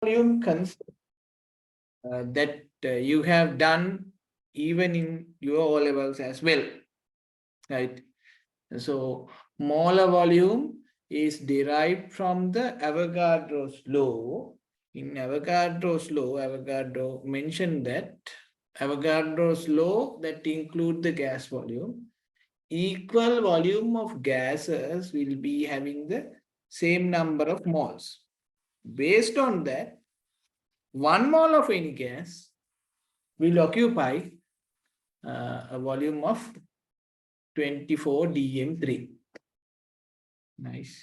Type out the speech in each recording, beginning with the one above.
volume concept that you have done even in your O levels as well, right? So molar volume is derived from the Avogadro's law. In Avogadro's law, Avogadro mentioned that Avogadro's law that include the gas volume, equal volume of gases will be having the same number of moles. Based on that, 1 mole of any gas will occupy a volume of 24 dm3. Nice.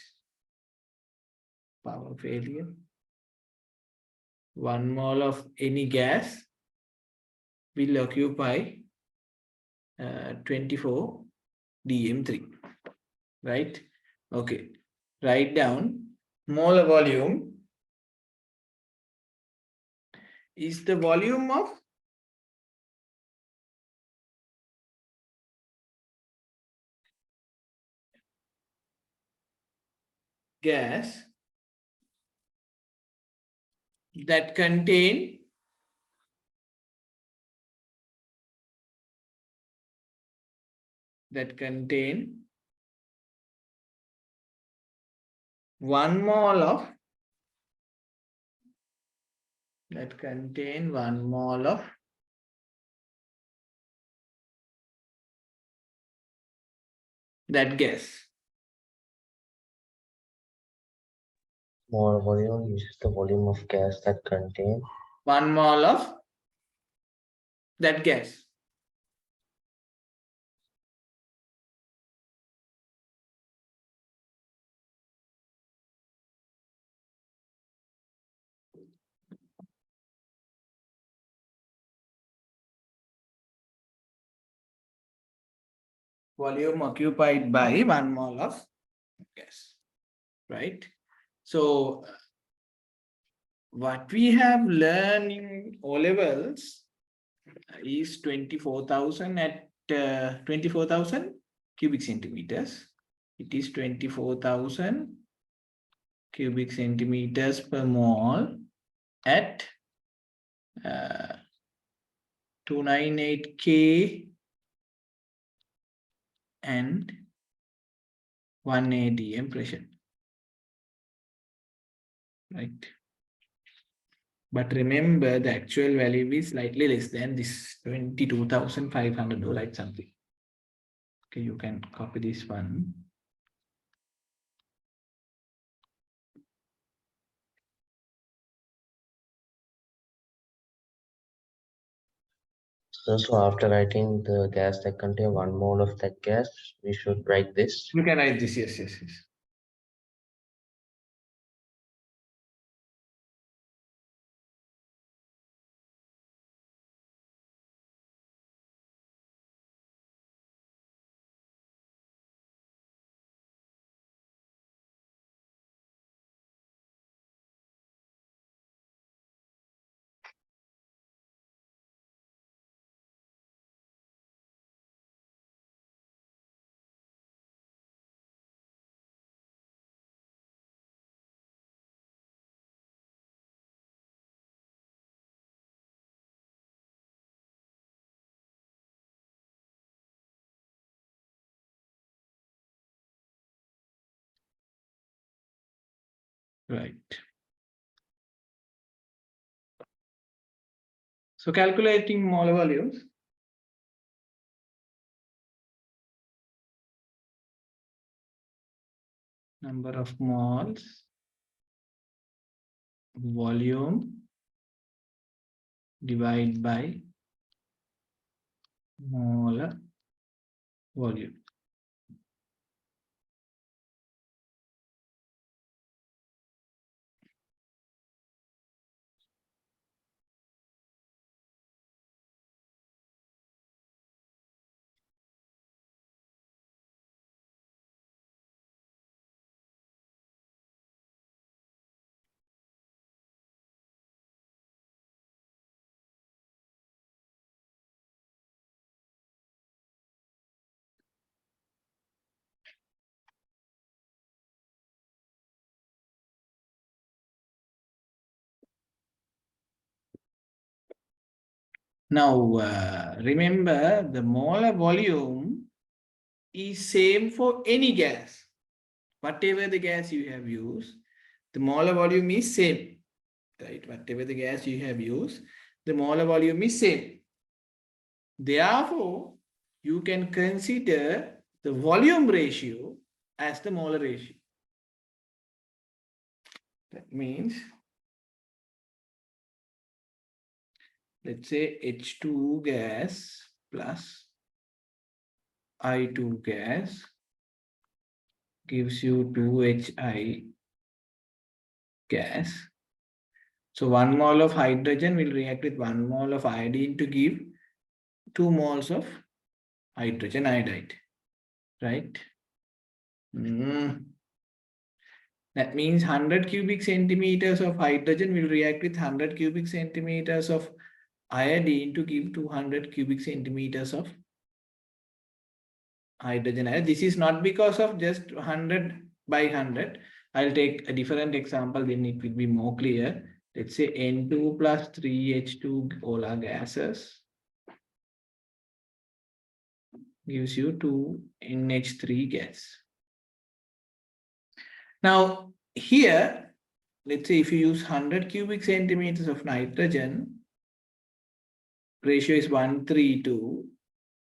Power failure. 1 mole of any gas will occupy 24 dm3. Right? Okay. Write down molar volume is the volume of gas that contain that contain 1 mole of that contain 1 mole of that gas. Molar volume is the volume of gas that contain 1 mole of that gas. Volume occupied by 1 mole of gas, right? So what we have learned in O levels is 24,000 at 24,000 cubic centimeters. It is 24,000 cubic centimeters per mole at 298K and 1 atm pressure, right? But remember, the actual value is slightly less than this 22,500 or like something. Okay, you can copy this one. So after writing the gas that contain 1 mole of that gas, we should write this. You can write this, yes, yes, yes. Right. So calculating molar volumes. Number of moles, volume divided by molar volume. Now, remember the molar volume is same for any gas. Whatever the gas you have used, the molar volume is same, right? Whatever the gas you have used, the molar volume is same. Therefore, you can consider the volume ratio as the molar ratio. That means, let's say H2 gas plus I2 gas gives you 2HI gas. So 1 mole of hydrogen will react with 1 mole of iodine to give 2 moles of hydrogen iodide, right? That means 100 cubic centimeters of hydrogen will react with 100 cubic centimeters of iodine to give 200 cubic centimeters of hydrogen iodide. This is not because of just 100 by 100. I'll take a different example, then it will be more clear. Let's say N2 plus 3H2 polar gases gives you 2 NH3 gas. Now, here, let's say if you use 100 cubic centimeters of nitrogen, ratio is 1:3:2,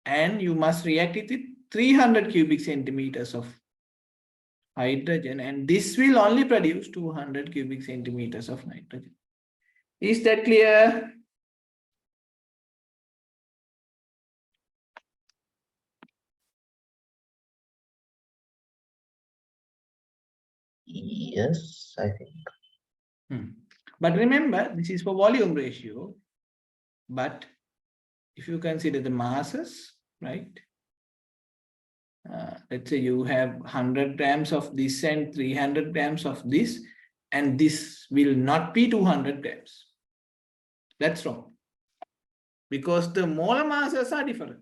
and you must react it with 300 cubic centimeters of hydrogen, and this will only produce 200 cubic centimeters of nitrogen. Is that clear? Yes, I think. But remember, this is for volume ratio. But if you consider the masses, right? Let's say you have 100 grams of this and 300 grams of this, and this will not be 200 grams. That's wrong. Because the molar masses are different.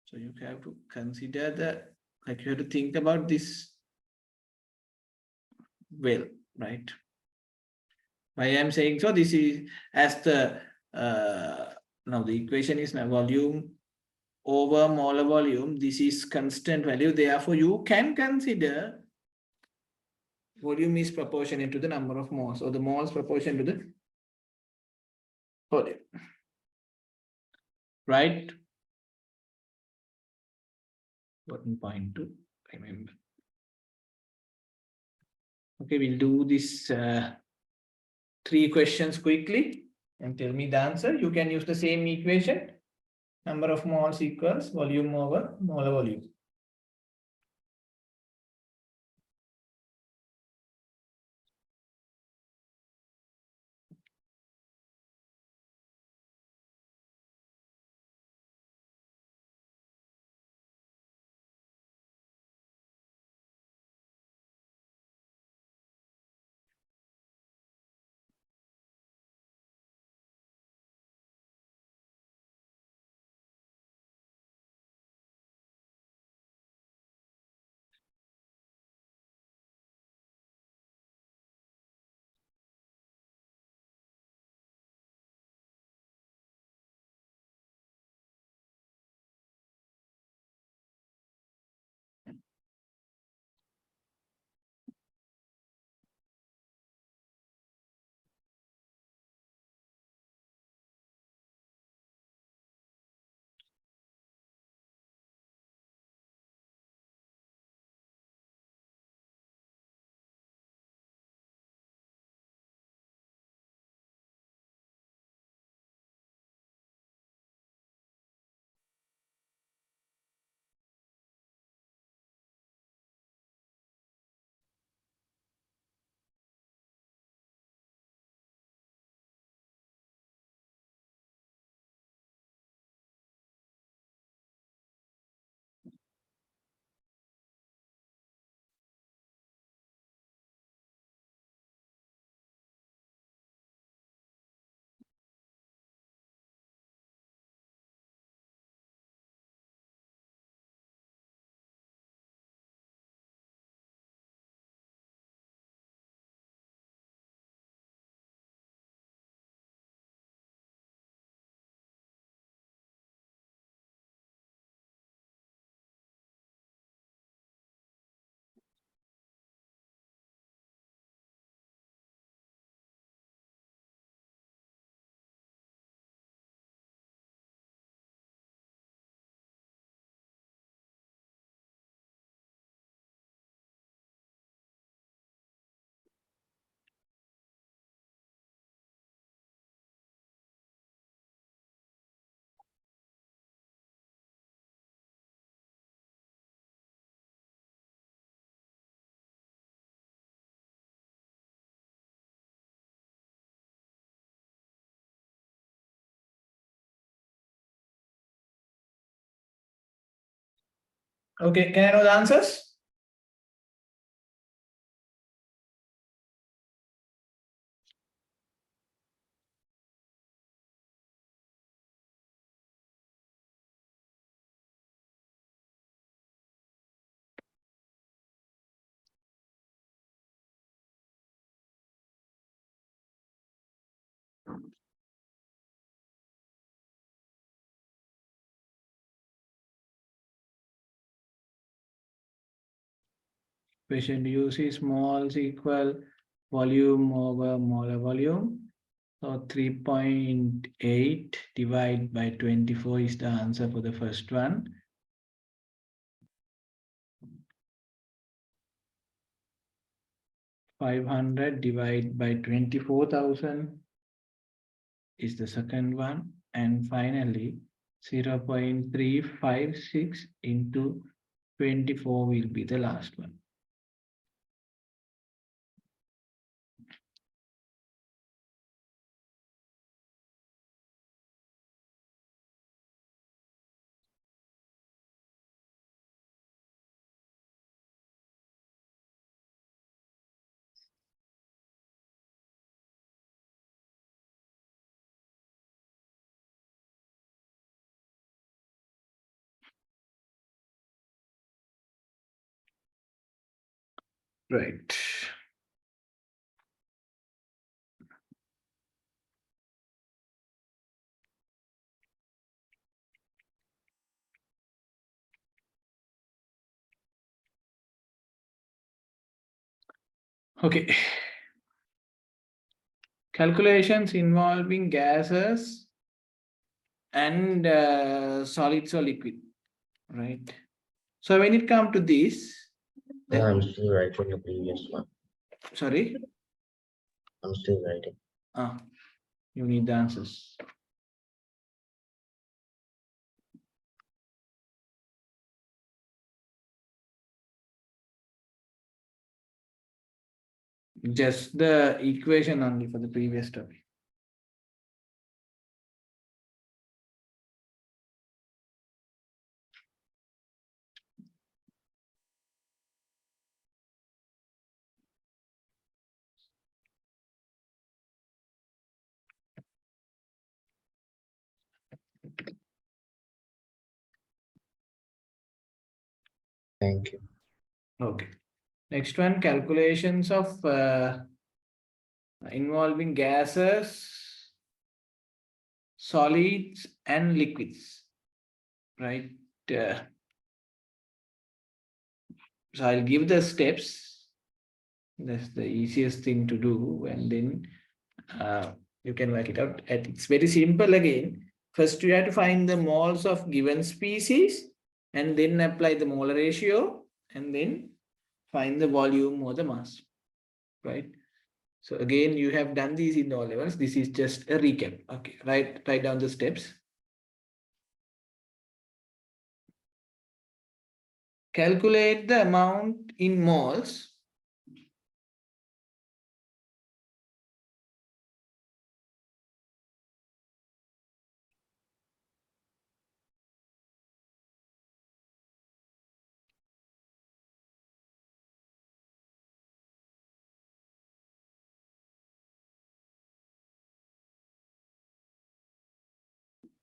So you have to consider you have to think about this well, right? Why I'm saying so, this is as the, now the equation is now volume over molar volume. This is constant value. Therefore, you can consider volume is proportionate to the number of moles, or the moles proportion to the volume. Right? 1.2, remember. Okay, we'll do this 3 questions quickly and tell me the answer. You can use the same equation. Number of moles equals volume over molar volume. Okay, can I know the answers? Equation use is moles equal volume over molar volume. So 3.8 divided by 24 is the answer for the first one. 500 divided by 24,000 is the second one. And finally, 0.356 into 24 will be the last one. Right. Okay. Calculations involving gases and solids or liquid, right? So when it comes to this, Yeah, I'm still writing the previous one. sorry, I'm still writing. You need the answers. Just the equation only for the previous topic. Thank you. Okay. Next one, calculations of involving gases, solids, and liquids, right? So I'll give the steps. That's the easiest thing to do, and then you can work it out. And it's very simple again. First, you have to find the moles of given species, and then apply the molar ratio, and then find the volume or the mass, right? So again, you have done these in all levels. This is just a recap. Okay, write down the steps. Calculate the amount in moles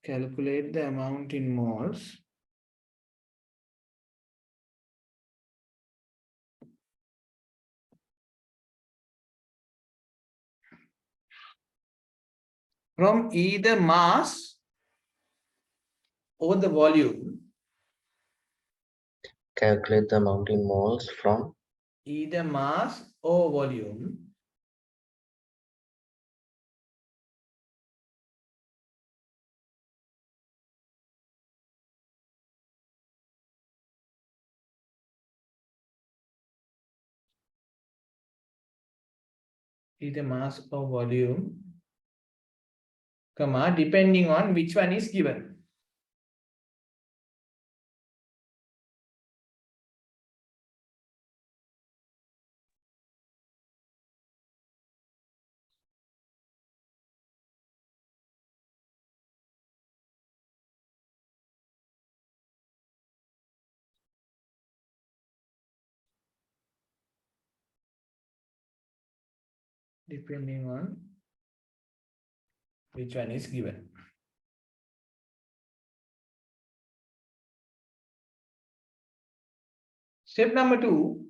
calculate the amount in moles from either mass or the volume, Calculate the amount in moles from either mass or volume either mass or volume, comma, depending on which one is given. depending on which one is given. Step number 2,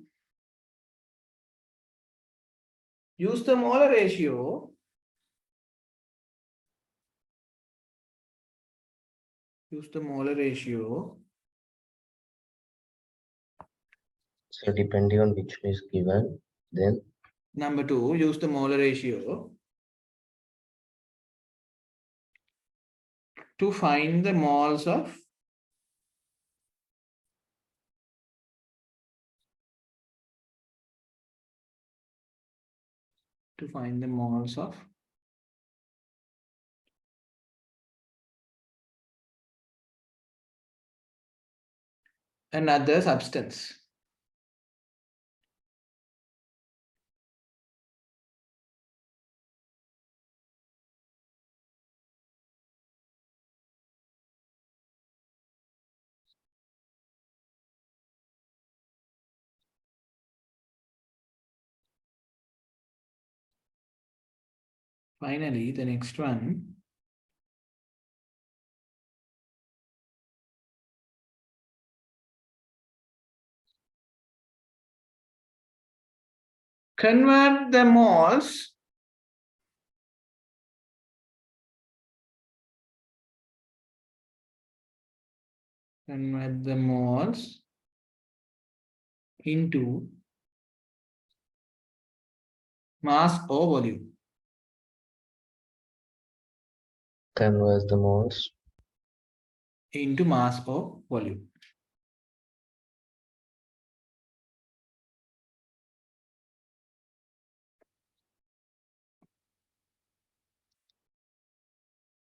use the molar ratio. Use the molar ratio. So depending on which one is given, then Number 2, use the molar ratio to find the moles of another substance. Finally, the next one. Convert the moles into mass or volume. converse the moles Into mass or volume.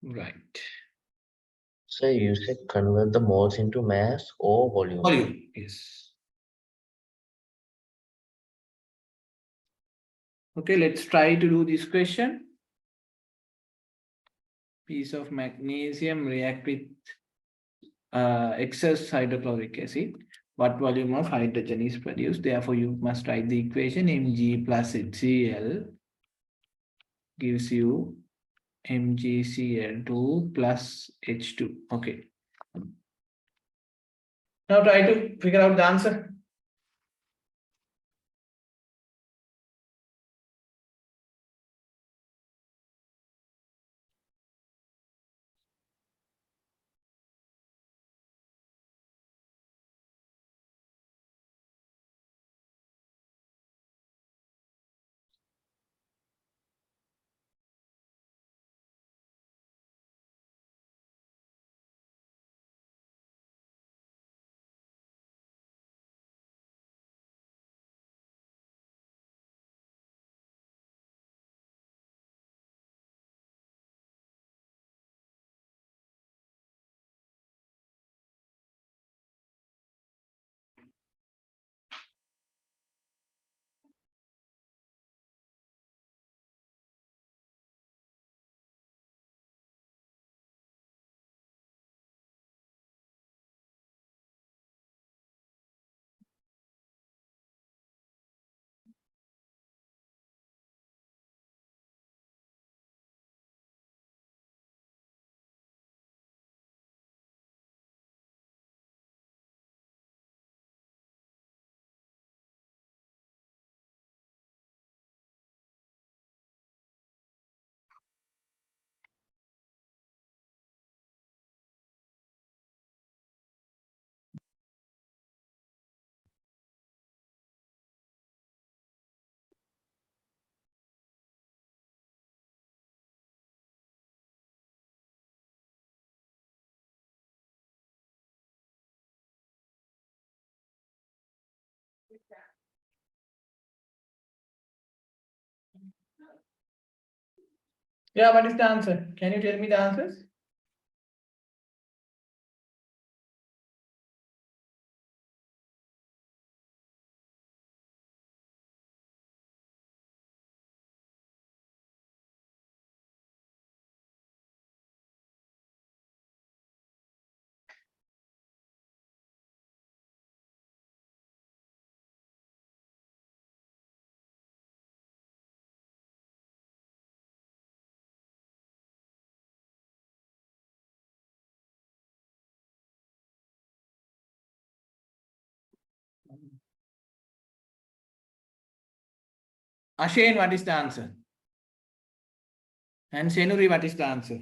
Right. So you said convert the moles into mass or volume. Volume, yes. Okay, let's try to do this question. Piece of magnesium react with excess hydrochloric acid. What volume of hydrogen is produced? Therefore, you must write the equation Mg plus HCl gives you MgCl2 plus H2. Okay. Now try to figure out the answer. Yeah, what is the answer? Can you tell me the answers? Ashain, what is the answer? And Senuri, what is the answer?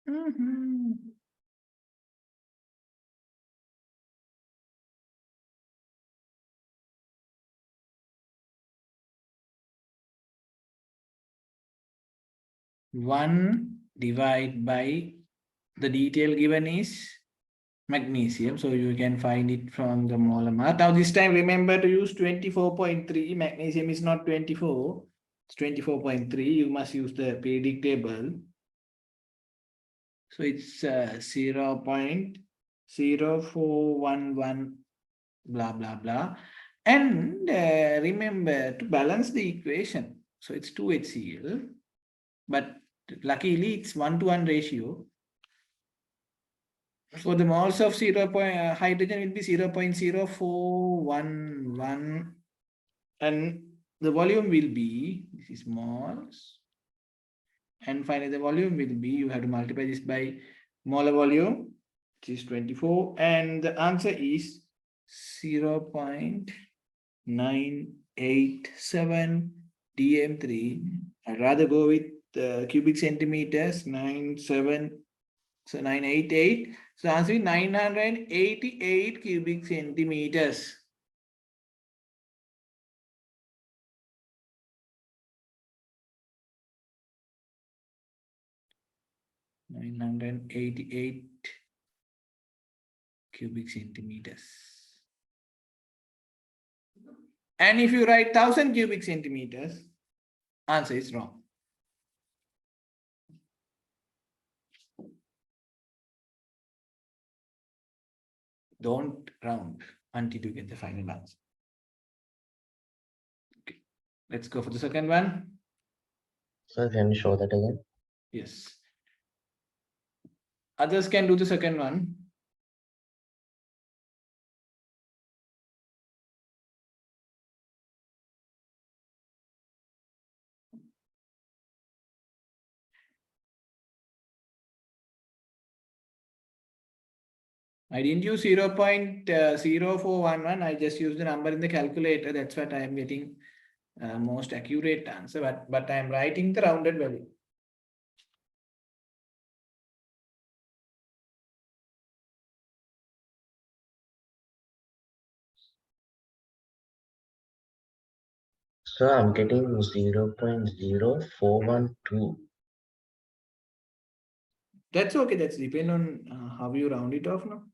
Mhm. One divide by the detail given is magnesium. So you can find it from the molar mass. Now this time remember to use 24.3. Magnesium is not 24. It's 24.3. You must use the periodic table. So it's 0.0411 blah blah blah. And remember to balance the equation. So it's 2HCl, but luckily it's 1-to-1 ratio. So the moles of hydrogen will be 0.0411, and the volume will be, this is moles, and finally the volume will be, you have to multiply this by molar volume, which is 24, and the answer is 0.987 dm3. I'd rather go with cubic centimeters, 988. So answer is 988 cubic centimeters. (988 cubic centimeters). And if you write 1000 cubic centimeters, answer is wrong. Don't round until you get the final answer. Okay, let's go for the second one. Sir, can you show that again? Yes. Others can do the second one. I didn't use 0.0411. I just used the number in the calculator. That's what I am getting most accurate answer. But I am writing the rounded value. Sir, I'm getting 0.0412. That's okay. That's depend on how you round it off now.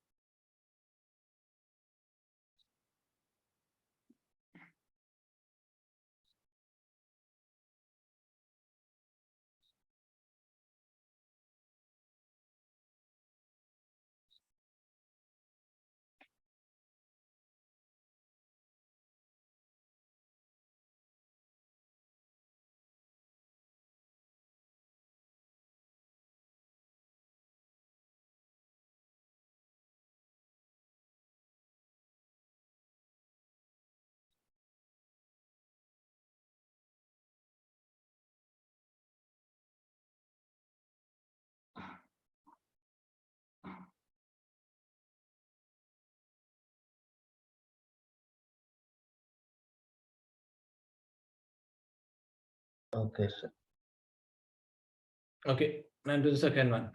Okay, sir. Okay, now to the second one.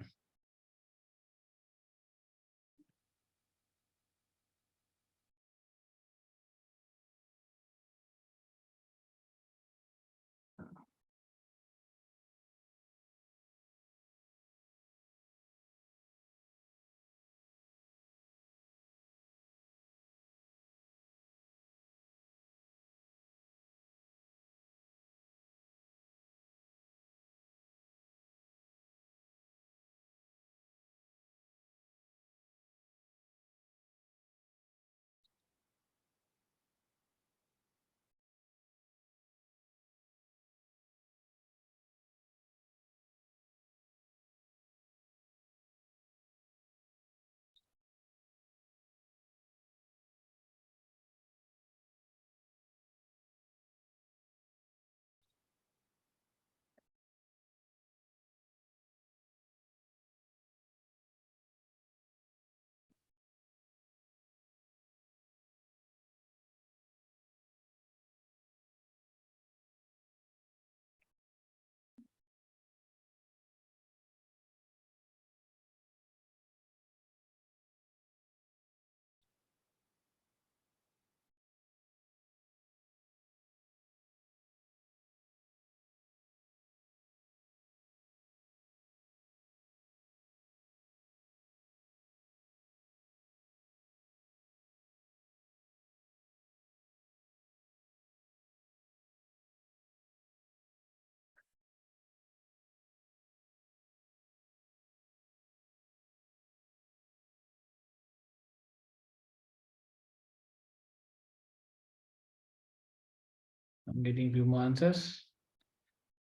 I'm getting few more answers.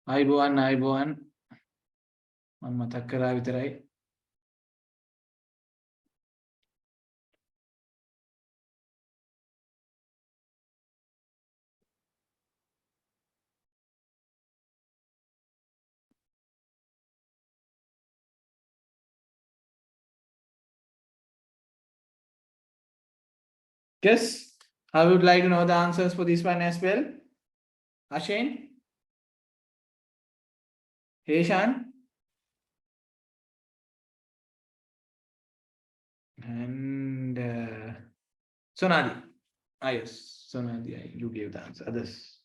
අයිබෝන් මම මතක් කරා විතරයි. Yes, I would like to know the answers for this one as well. Ashen, Heshan, and Sonali. Ah, yes, Sonali, you gave the answer. Others.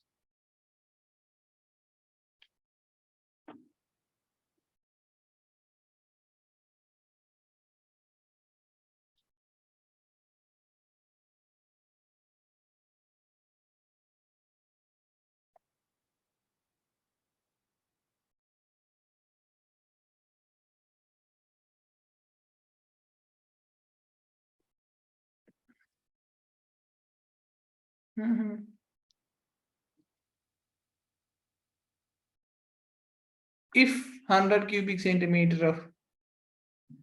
If 100 cubic centimeter of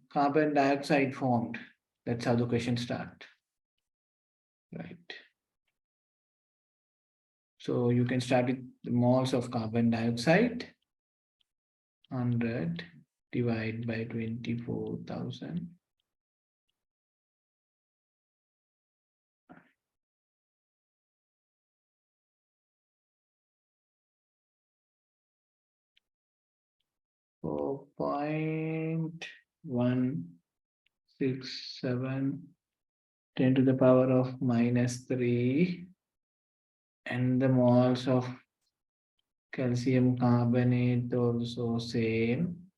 carbon dioxide formed, that's how the question starts. Right. So you can start with the moles of carbon dioxide. 100 divided by 24,000. For 0.167 10 to the power of -3, and the moles of calcium carbonate also same.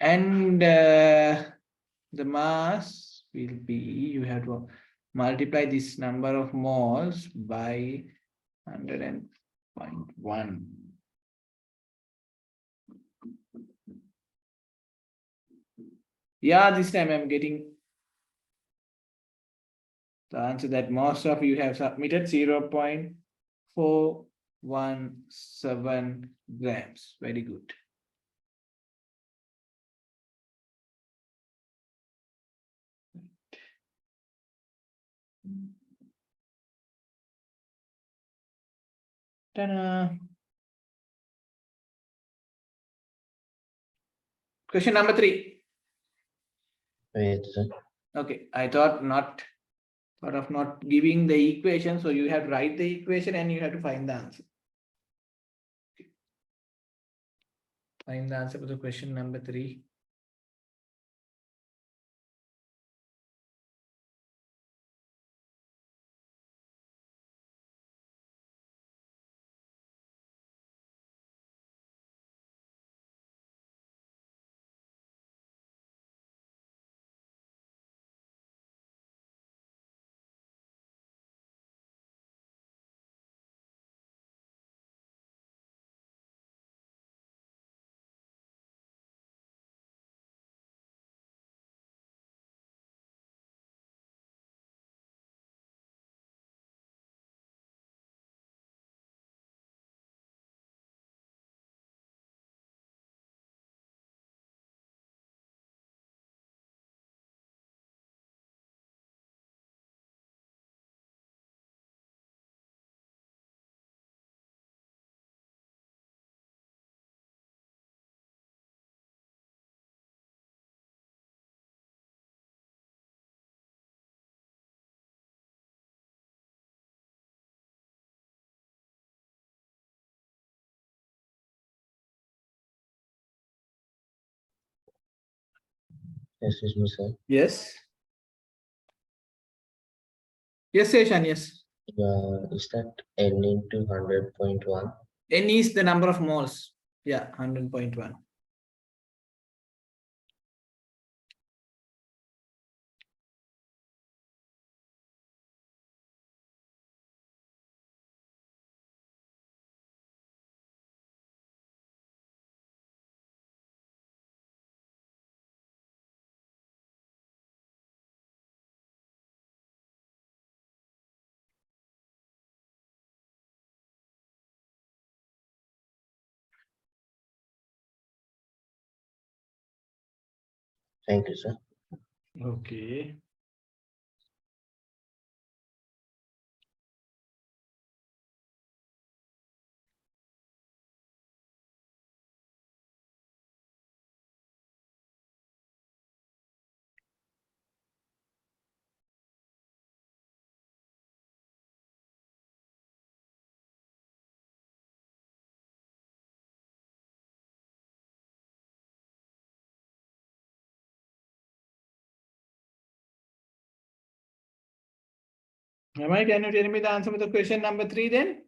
And the mass will be, you have to multiply this number of moles by 100.1. Yeah, this time I'm getting the answer that most of you have submitted, 0.417 grams. Very good. Ta-da. Question number 3. Wait, sir. Okay, I thought of not giving the equation, so you have to write the equation and you have to find the answer. Find the answer for the question number 3. Excuse me, sir. Yes. Yes, Seshan, yes. Is that N into 100.1? N is the number of moles. Yeah, 100.1. Thank you, sir. Okay. Am can you tell me the answer for the question number 3 then?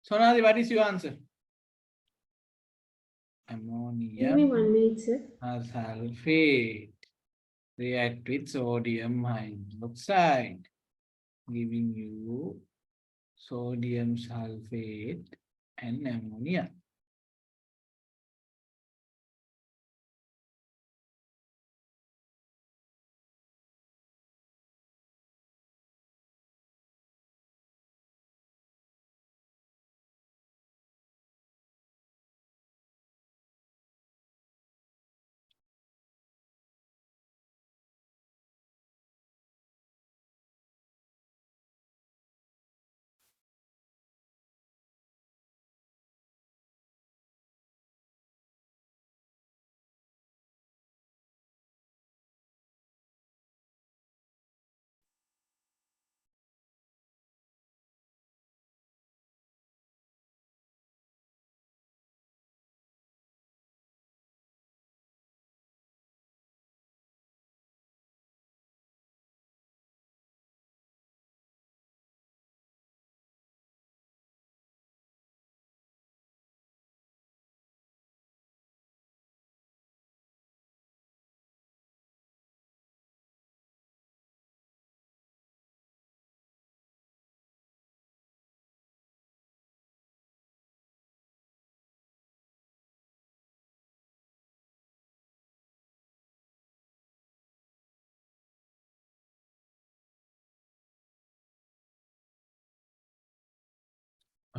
Sonali, what is your answer? Give Ammonium me 1 minute, sir. sulfate react with sodium hydroxide, giving you sodium sulfate and ammonia.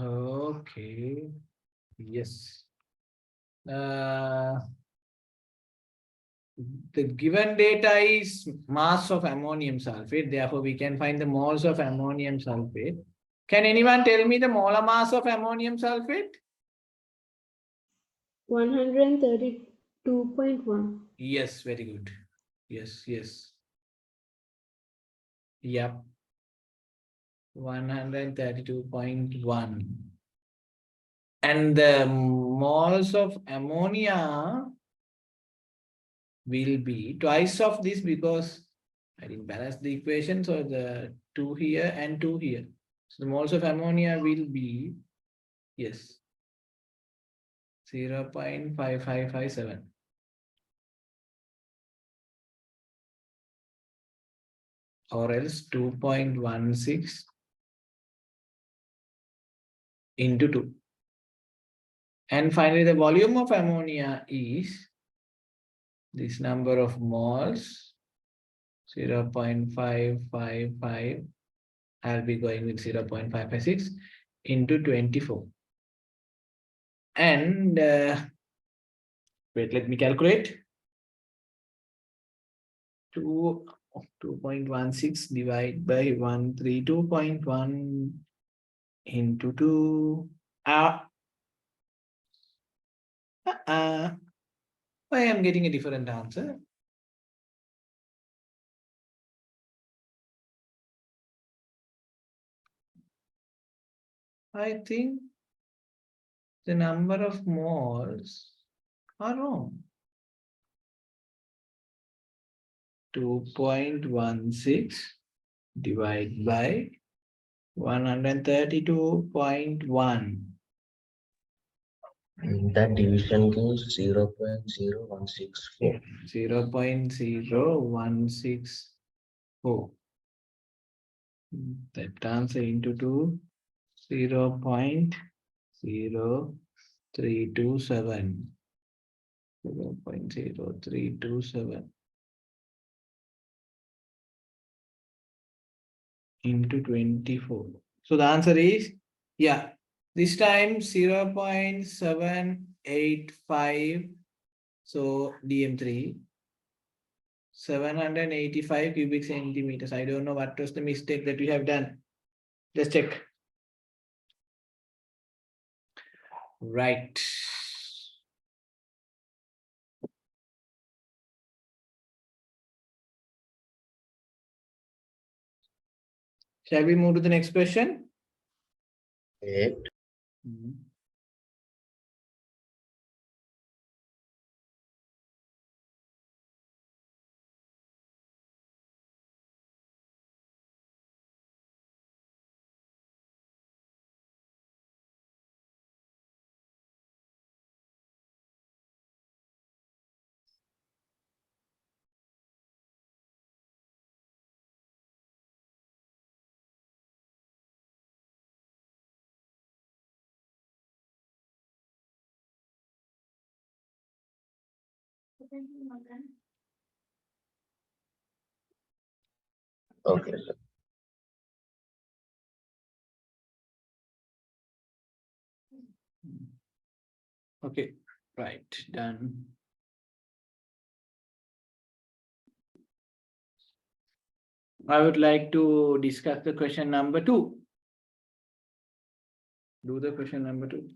Okay. Yes. The given data is mass of ammonium sulfate. Therefore, we can find the moles of ammonium sulfate. Can anyone tell me the molar mass of ammonium sulfate? 132.1. Yes, very good. Yes, yes. Yep. 132.1. And the moles of ammonia will be twice of this because I didn't balance the equation. So the 2 here and 2 here. So the moles of ammonia will be, yes, 0.5557. Or else 2.16 into 2. And finally, the volume of ammonia is this number of moles, 0.555. I'll be going with 0.556 into 24. And wait, let me calculate. 2.16 divided by 132.1 into 2. Why I am getting a different answer? I think the number of moles are wrong. 2.16 divided by 132.1. That division gives 0.0164. 0.0164. That answer into 2, 0.0327. 0.0327 into 24. So the answer is, yeah, this time 0.785. So DM3, 785 cubic centimeters. I don't know what was the mistake that we have done. Just check. Right. Shall we move to the next question? Wait. Okay, sir. Okay, right, done. I would like to discuss the question number 2. Do the question number 2.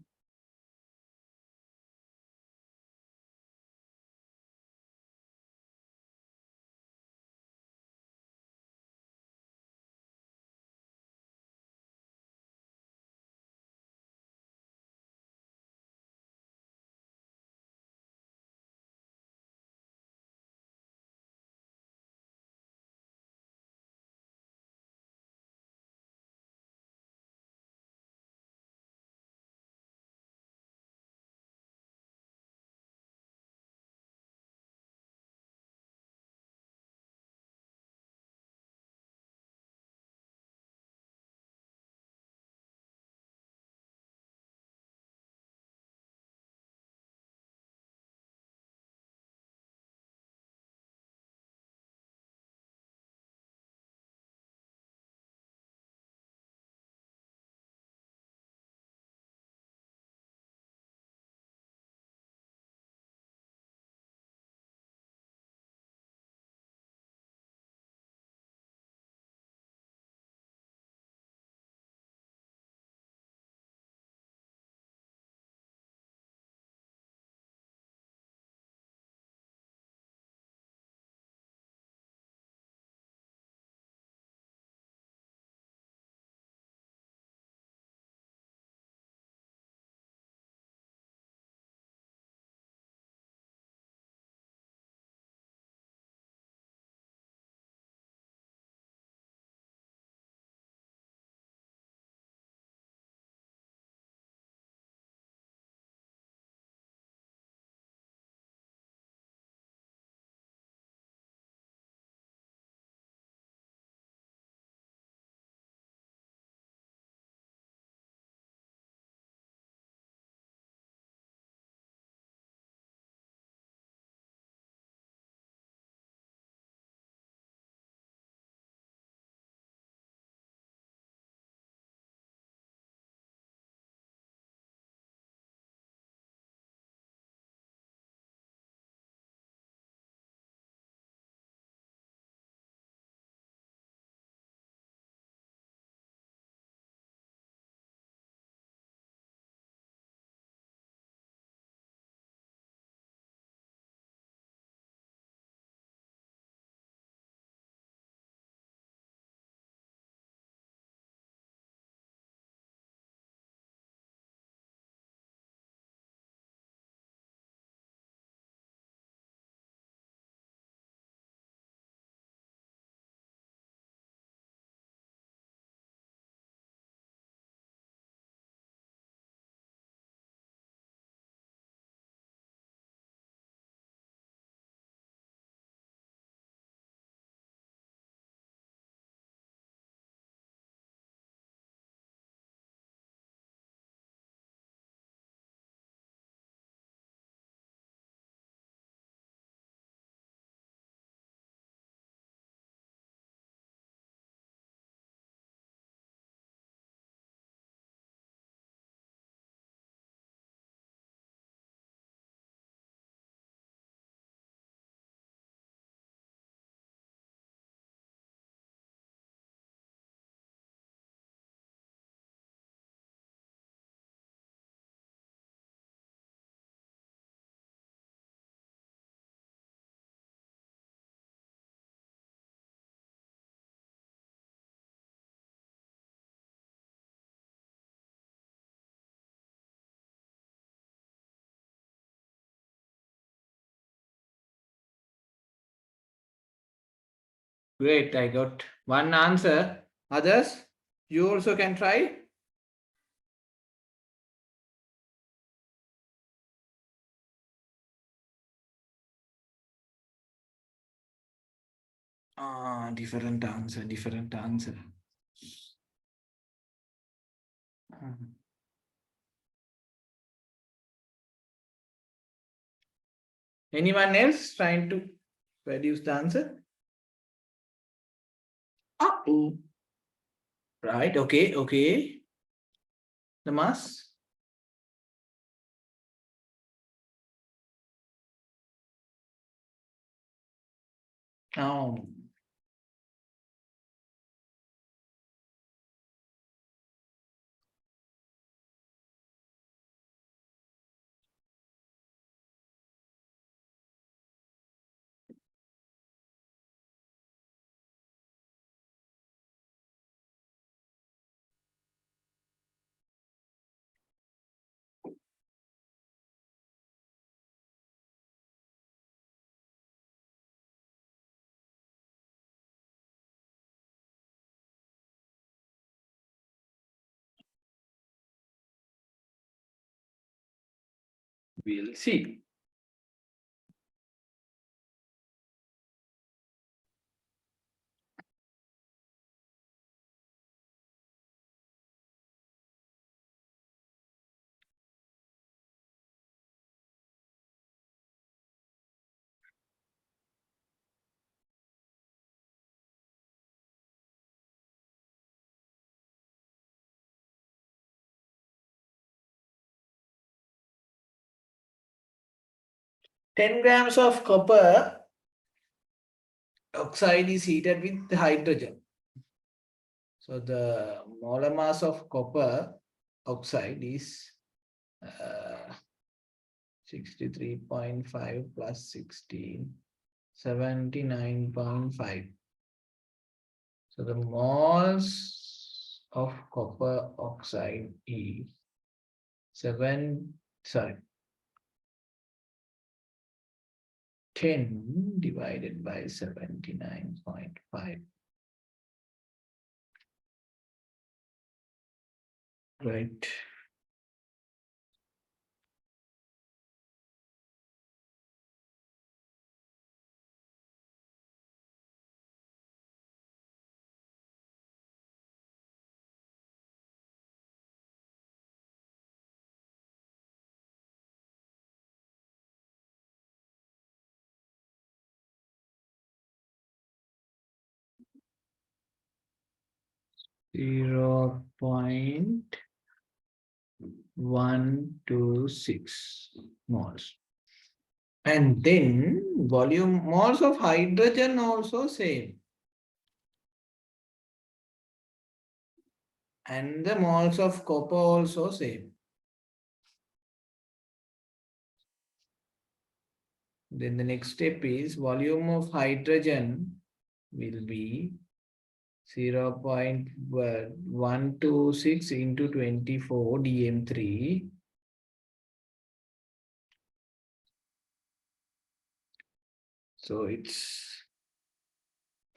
Great, I got one answer. Others, you also can try. Different answer, different answer. Hmm. Anyone else trying to produce the answer? Oh, right, okay, okay. The mass? Oh, 'We'll see. Ten grams of copper oxide is heated with hydrogen. So the molar mass of copper oxide is 63.5 plus 16, 79.5. So the moles of copper oxide is 10 divided by 79.5. Right. Zero point 126 moles. And then volume moles of hydrogen also same. And the moles of copper also same. Then the next step is volume of hydrogen will be 0.126 into 24 dm3. So it's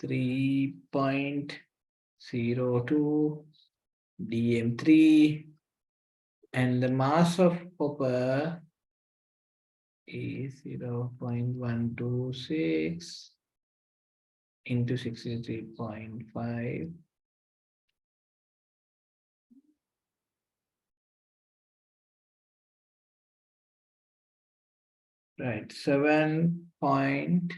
3.02 dm3, and the mass of copper is 0.126 into 63.5. Right, 7 point.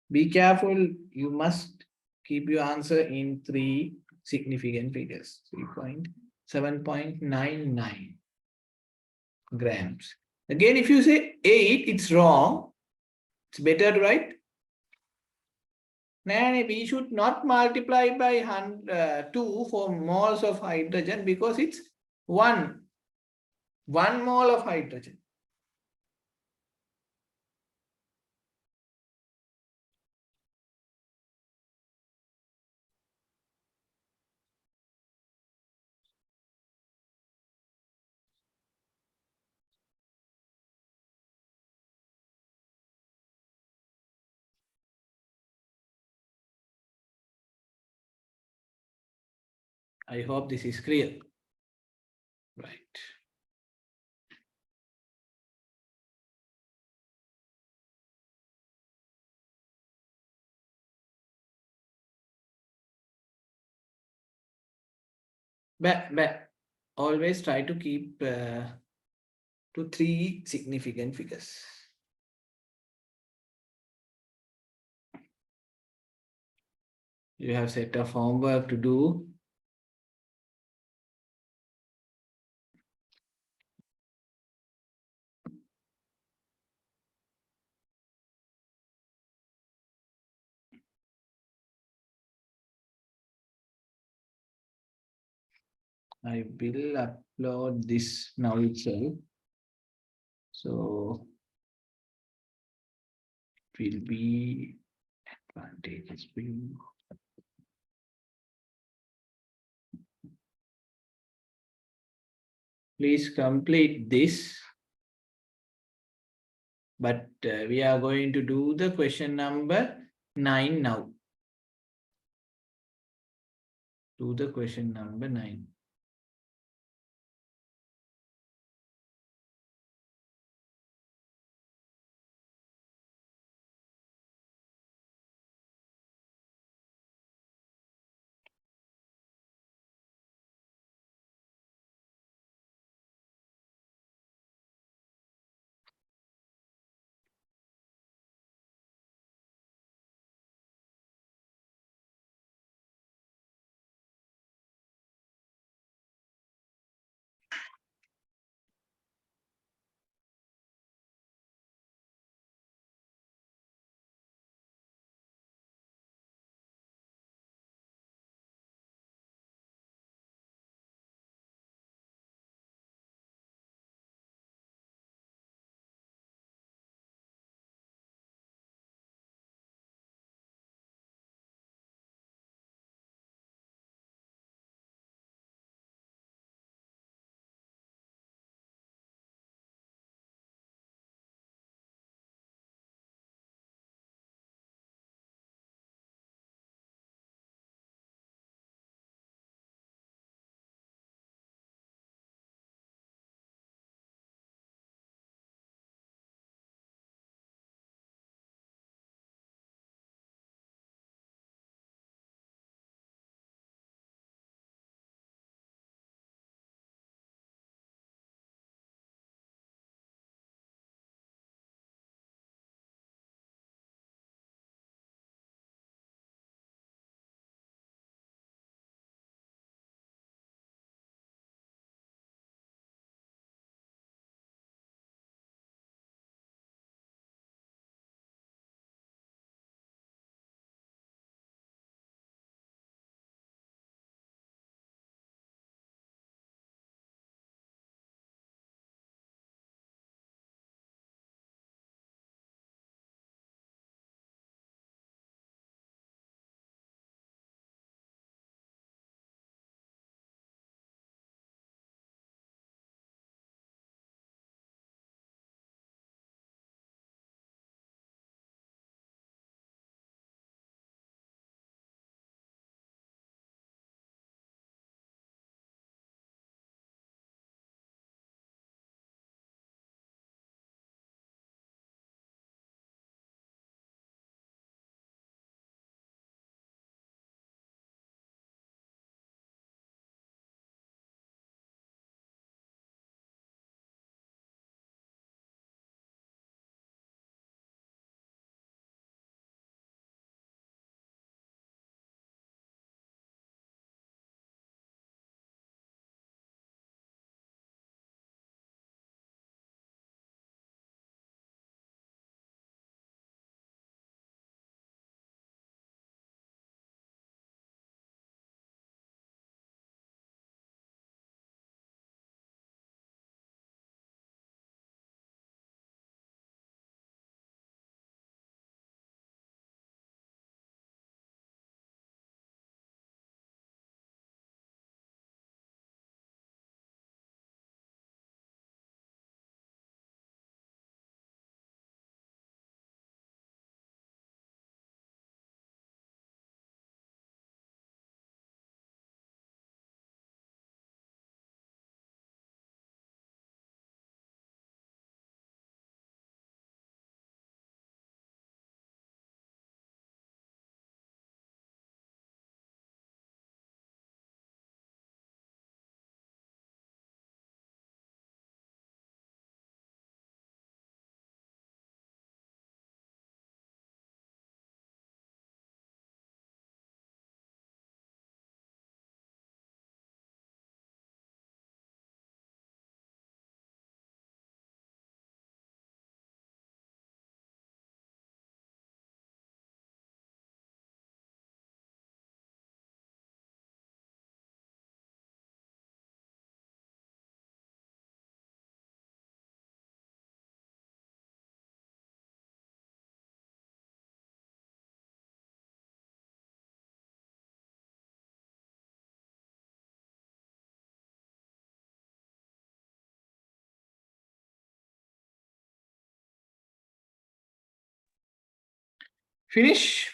Be careful, you must keep your answer in three significant figures. 7.99 grams. Again, if you say 8, it's wrong. It's better to write. No, we should not multiply by 2 for moles of hydrogen because it's 1 mole of hydrogen. I hope this is clear. Right. But always try to keep to 3 significant figures. You have set of homework to do. I will upload this now itself. So it will be advantageous for you. Please complete this. But we are going to do the question number 9 now. Do the question number 9. Finish.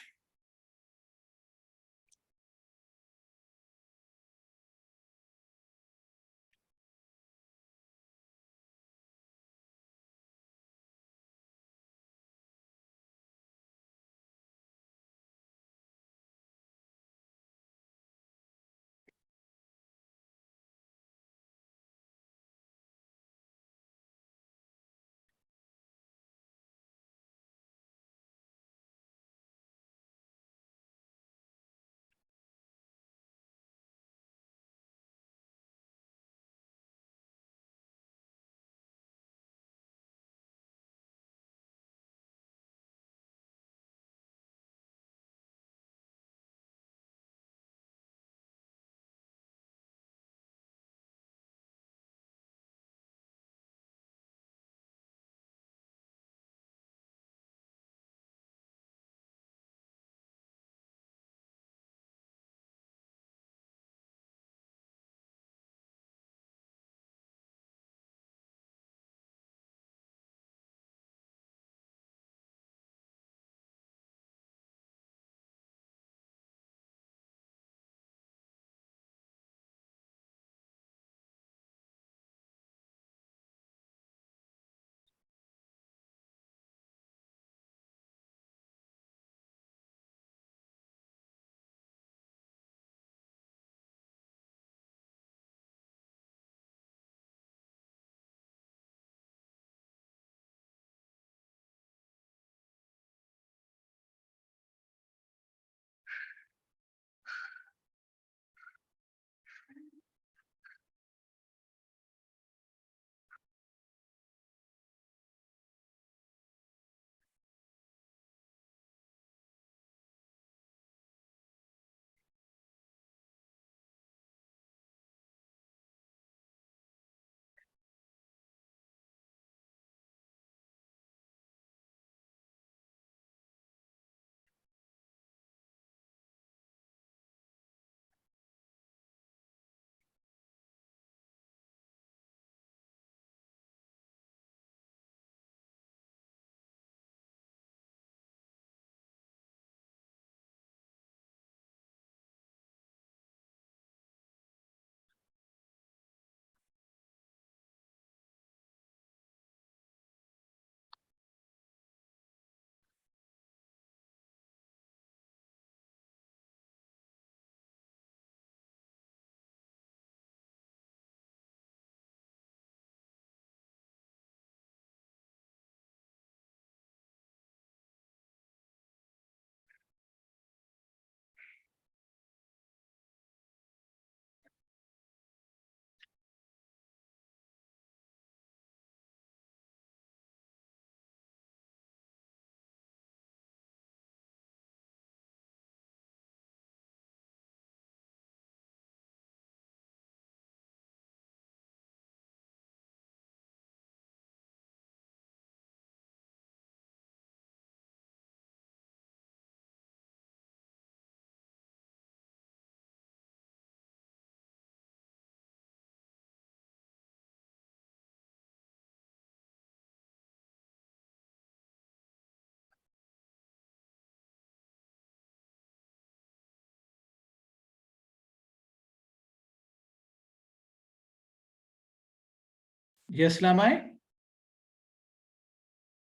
Yes, Lamai.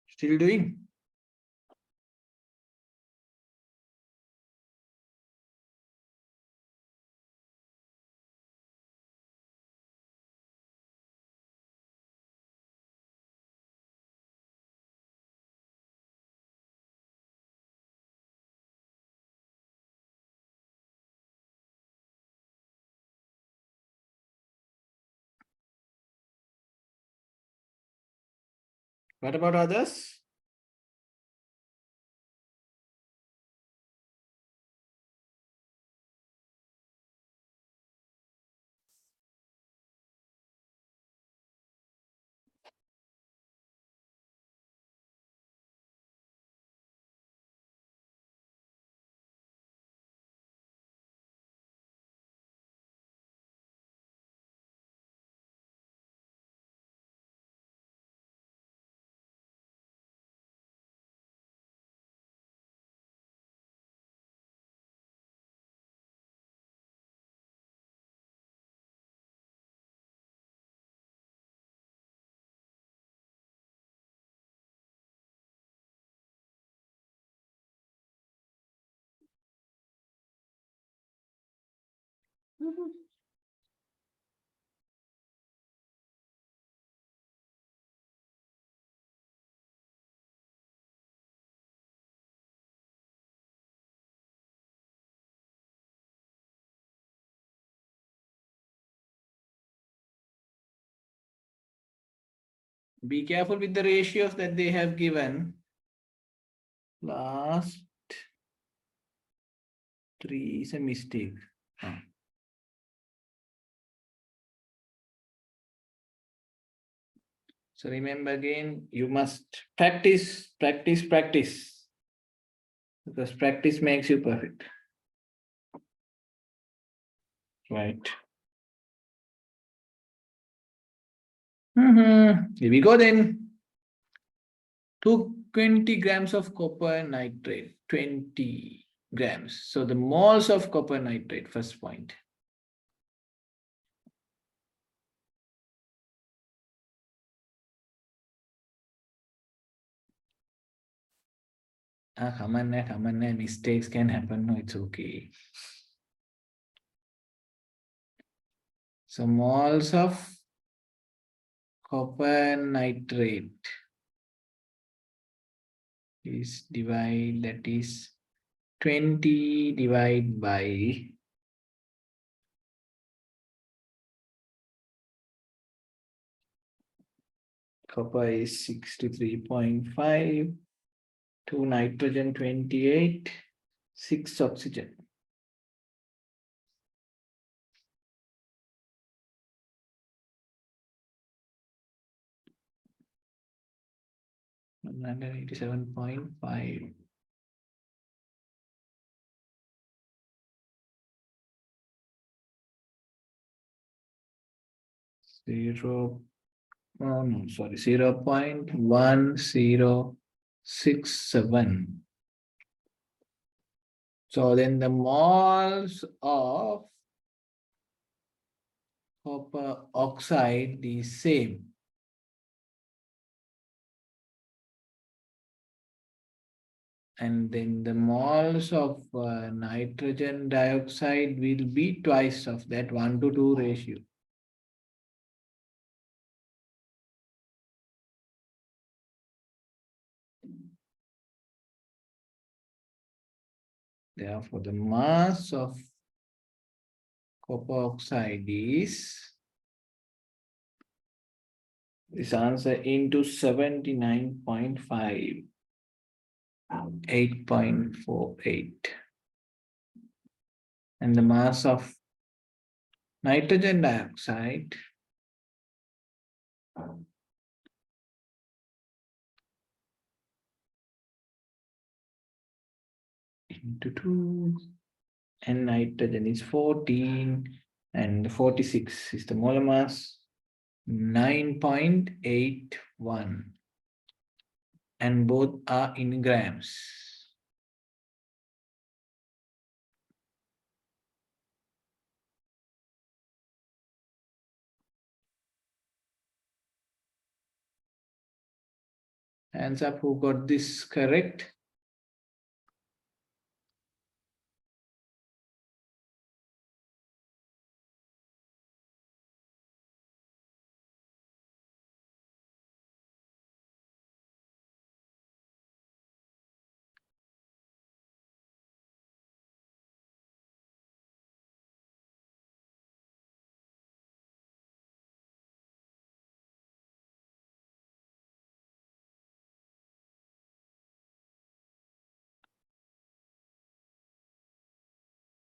Still doing. What about others? Be careful with the ratios that they have given. Last 3 is a mistake. So remember again, you must practice, practice, practice. Because practice makes you perfect. Right. Here we go then. 220 grams of copper nitrate, 20 grams. So the moles of copper nitrate, first point. Come on, mistakes can happen. No, it's okay. So moles of copper nitrate is that is 20 divided by copper is 63.5, 2 nitrogen 28, 6 oxygen. One hundred 87.5. Zero, oh no, sorry, 0.1067. So then the moles of copper oxide is same. And then the moles of nitrogen dioxide will be twice of that 1:2 ratio. Therefore, the mass of copper oxide is this answer into 79.5, 8.48. And the mass of nitrogen dioxide into 2, and nitrogen is 14, and 46 is the molar mass, 9.81. And both are in grams. Hands up who got this correct.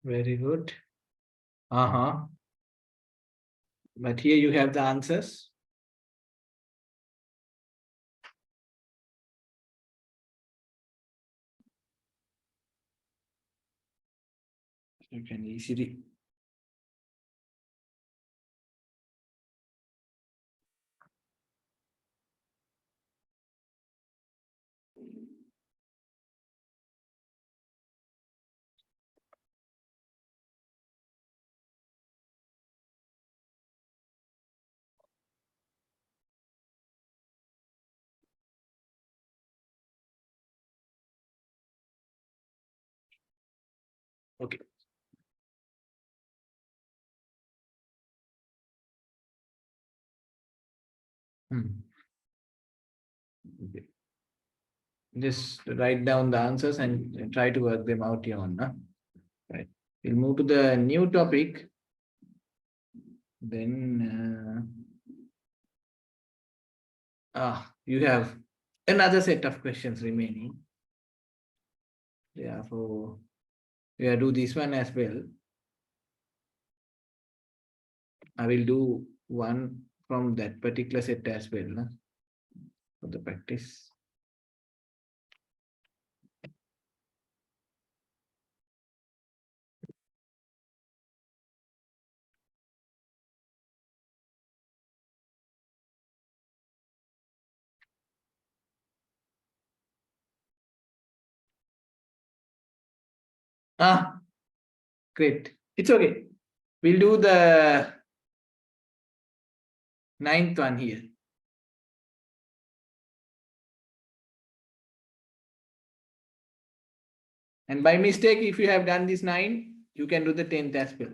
Very good. But here you have the answers. You can easily. Okay. Hmm. Okay. Just write down the answers and try to work them out here on. Right. We'll move to the new topic. Then you have another set of questions remaining. Therefore, we will do this one as well. I will do one from that particular set as well, for the practice. Ah, great. It's okay. We'll do the ninth one here. And by mistake, if you have done this 9, you can do the 10th as well.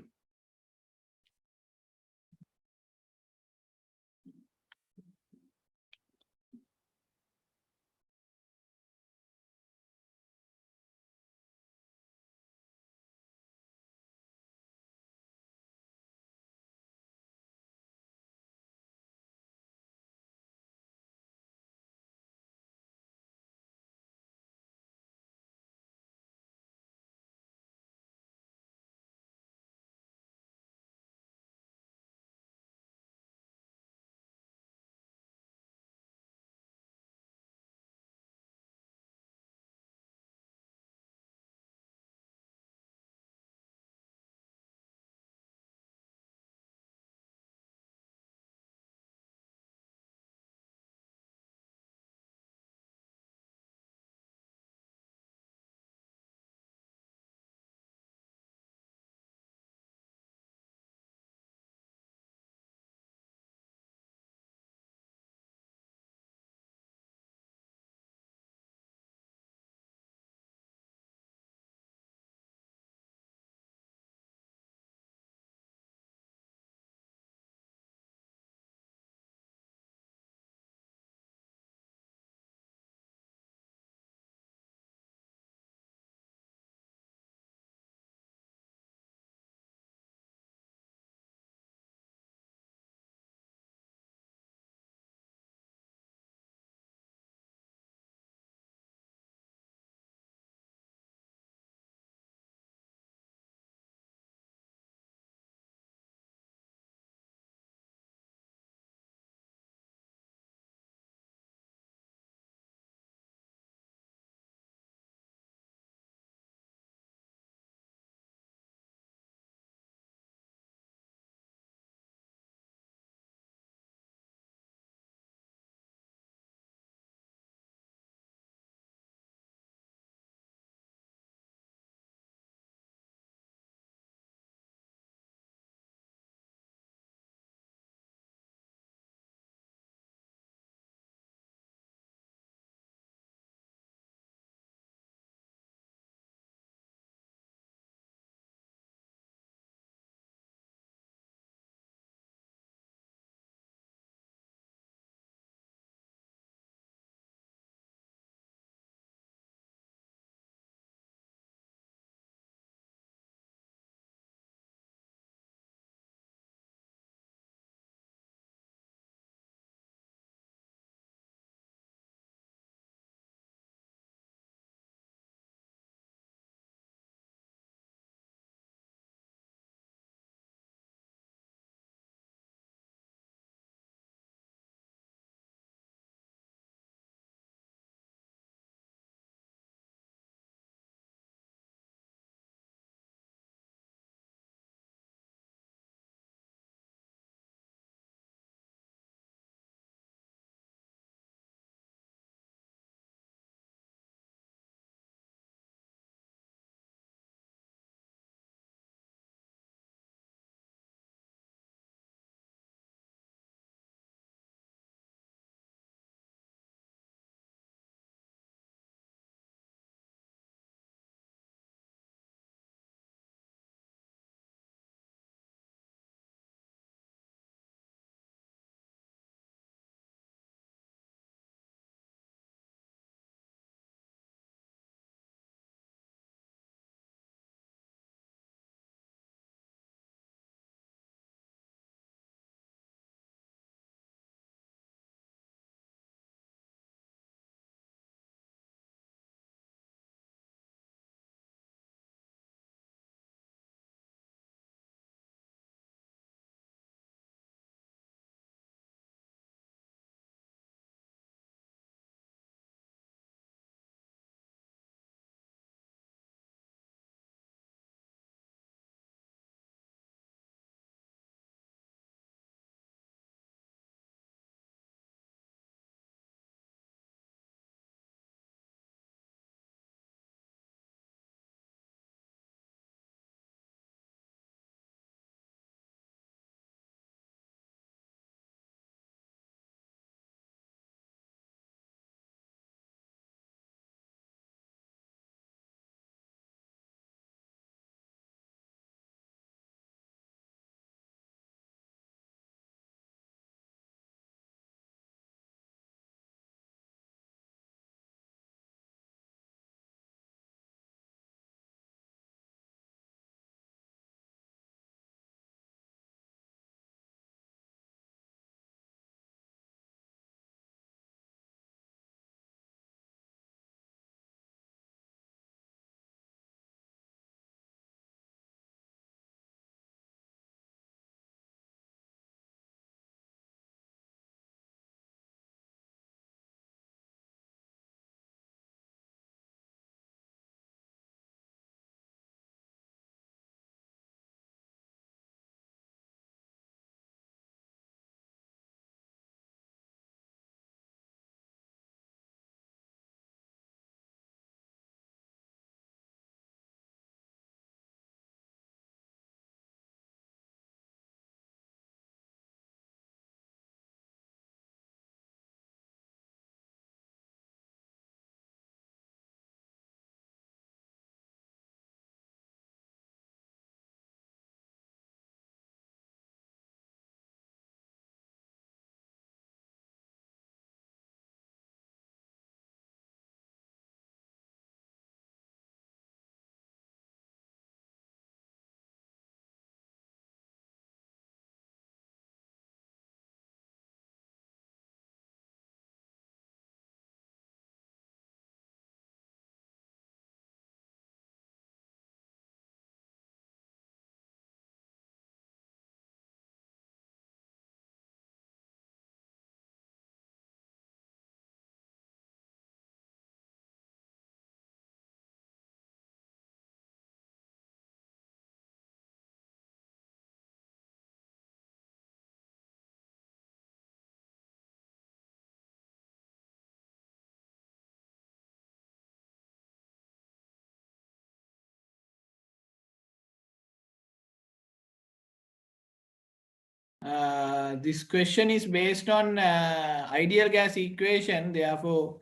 This question is based on ideal gas equation. Therefore,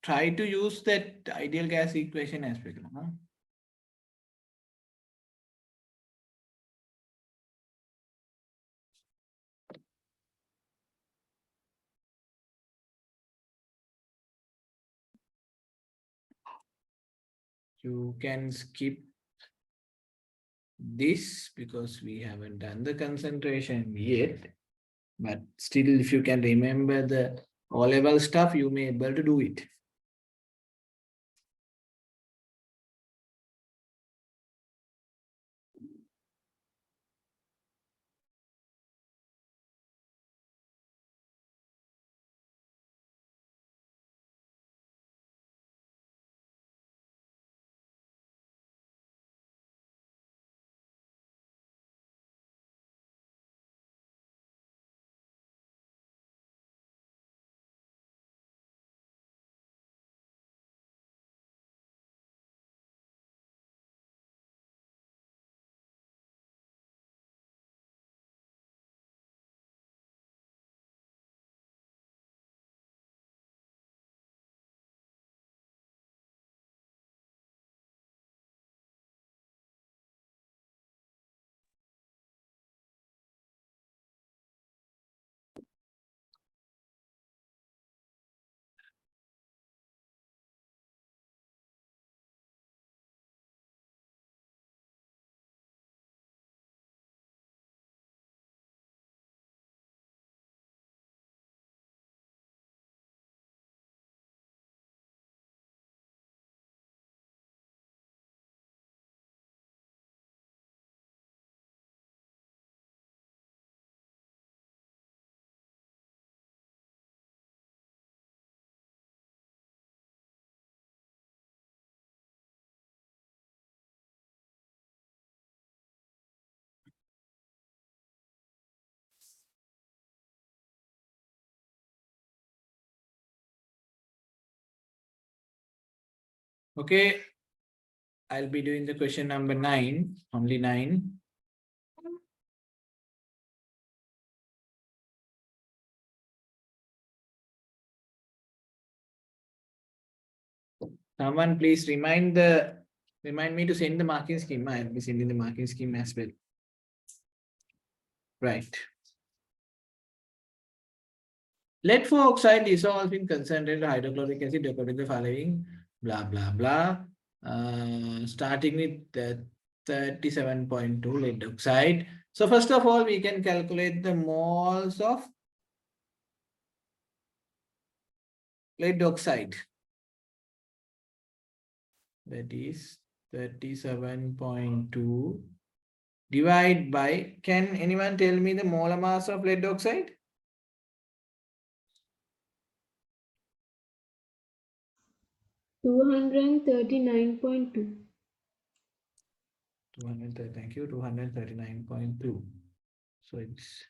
try to use that ideal gas equation as well. Huh? You can skip this because we haven't done the concentration yet. But still, if you can remember the O-level stuff, you may be able to do it. Okay, I'll be doing the question number 9, only 9. Someone please remind me to send the marking scheme. I'll be sending the marking scheme as well. Right. Lead for oxide dissolves in concentrated hydrochloric acid according to the following blah blah blah. Starting with the 37.2 lead oxide. So first of all, we can calculate the moles of lead oxide. That is 37.2 divide by, can anyone tell me the molar mass of lead oxide? 239.2. 230, thank you, 239.2. So it's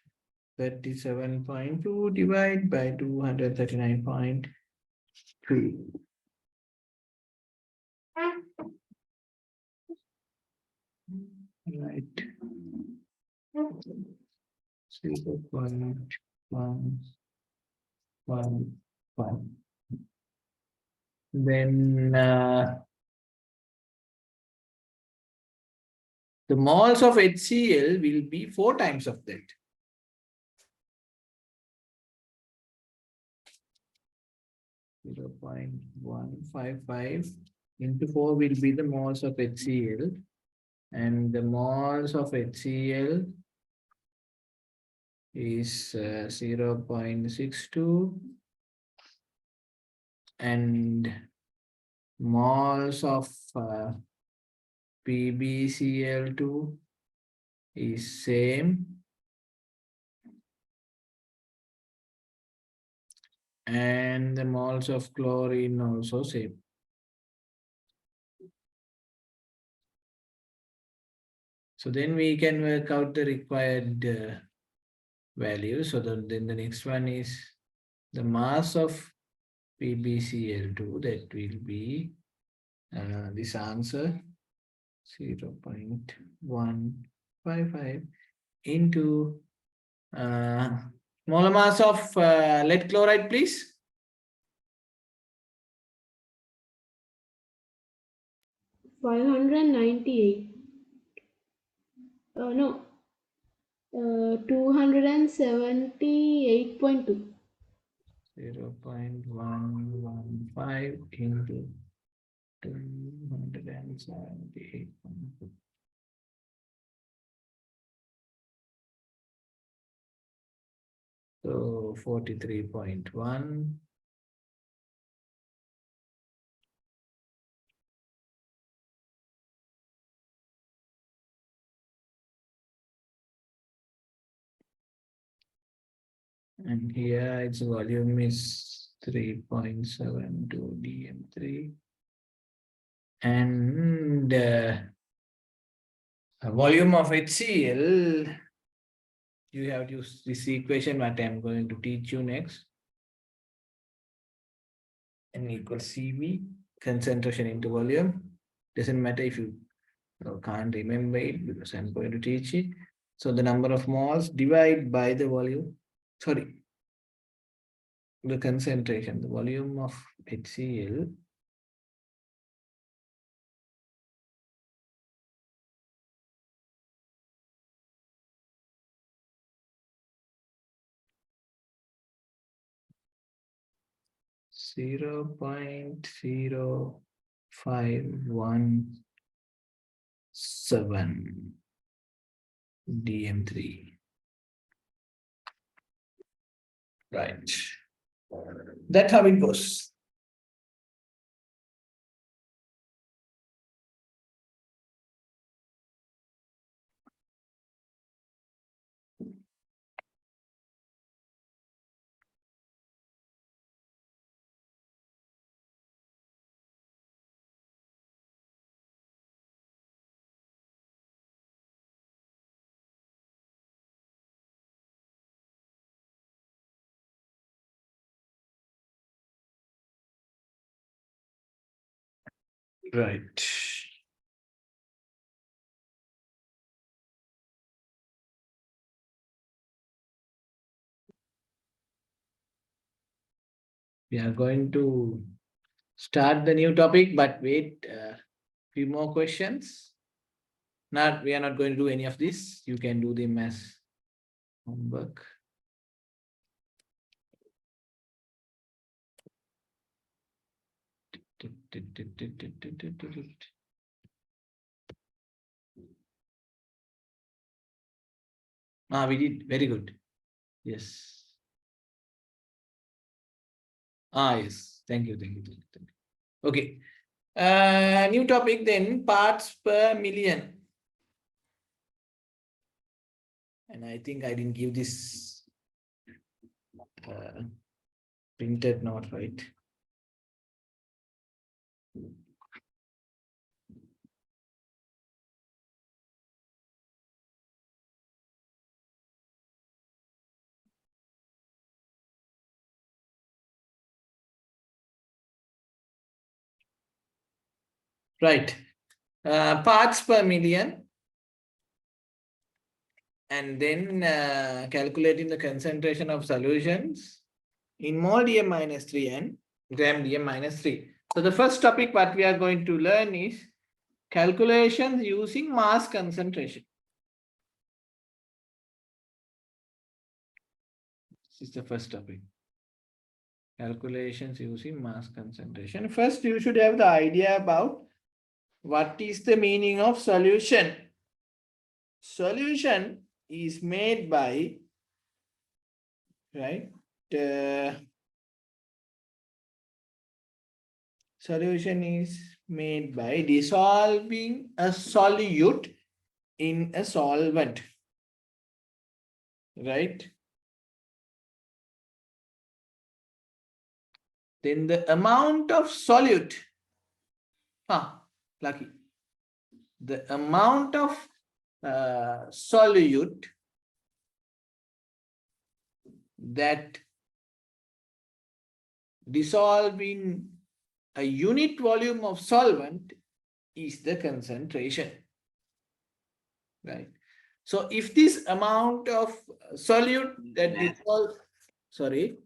37.2 divided by 239.3. Right. 0.115. Then the moles of HCl will be 4 times of that. 0.155 into 4 will be the moles of HCl, and the moles of HCl is 0.62, and moles of PbCl2 is same, and the moles of chlorine also same. So then we can work out the required value. So then the next one is the mass of PbCl2, that will be this answer 0.155 into Molar mass of lead chloride, please. Five hundred 98. No. 278.2. 0.115 into 278. So 43.1. And here its volume is 3.72 dm3. And volume of HCl, you have to use this equation what I'm going to teach you next. N equals CV, concentration into volume. Doesn't matter if you can't remember it because I'm going to teach it. So the number of moles divided by the volume, sorry, the concentration, the volume of HCl. Zero point 0.0517 dm3. Right. That's how it goes. Right. We are going to start the new topic, but wait few more questions. We are not going to do any of this. You can do them as homework. We did very good. Yes. Yes. Thank you. Thank you. Thank you. Thank you. Okay. New topic then, parts per million. And I think I didn't give this printed note, right? Right. Parts per million. And then calculating the concentration of solutions in mole dm minus 3 and gram dm minus 3. So the first topic what we are going to learn is calculations using mass concentration. This is the first topic. Calculations using mass concentration. First, you should have the idea about what is the meaning of solution. Solution is made by, right? Solution is made by dissolving a solute in a solvent, right? Then the amount of solute, lucky. The amount of solute that dissolve in a unit volume of solvent is the concentration, right? So if this amount of solute that dissolve, sorry.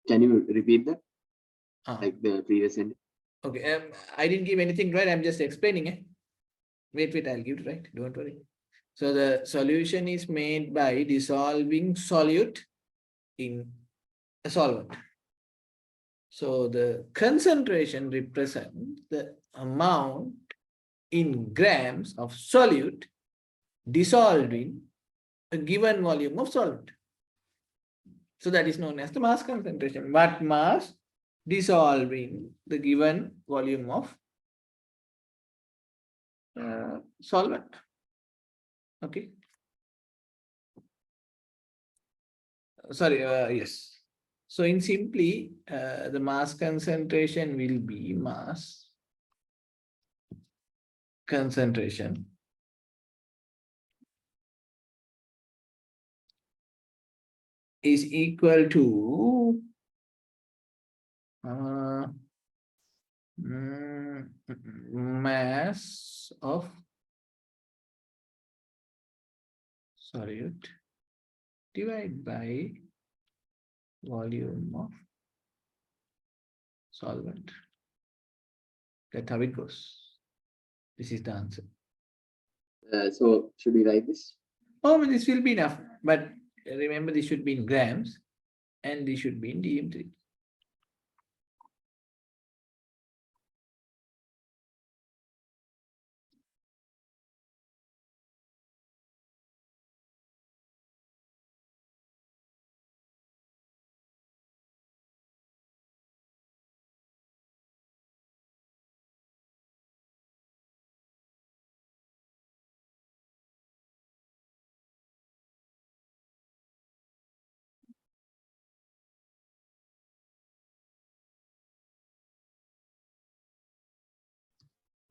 Can you repeat that? Ah, Like the previous sentence? okay, I didn't give anything, right? I'm just explaining it. Wait, I'll give it, right? Don't worry. So the solution is made by dissolving solute in a solvent. So the concentration represents the amount in grams of solute dissolved in a given volume of solvent. So that is known as the mass concentration. What mass dissolving the given volume of solvent. Okay. Sorry, yes. So in simply, the mass concentration will be mass concentration is equal to mass of solute divided by volume of solvent. That's how it goes. This is the answer. So should we write this? Oh, this will be enough. But remember, this should be in grams and this should be in dm3.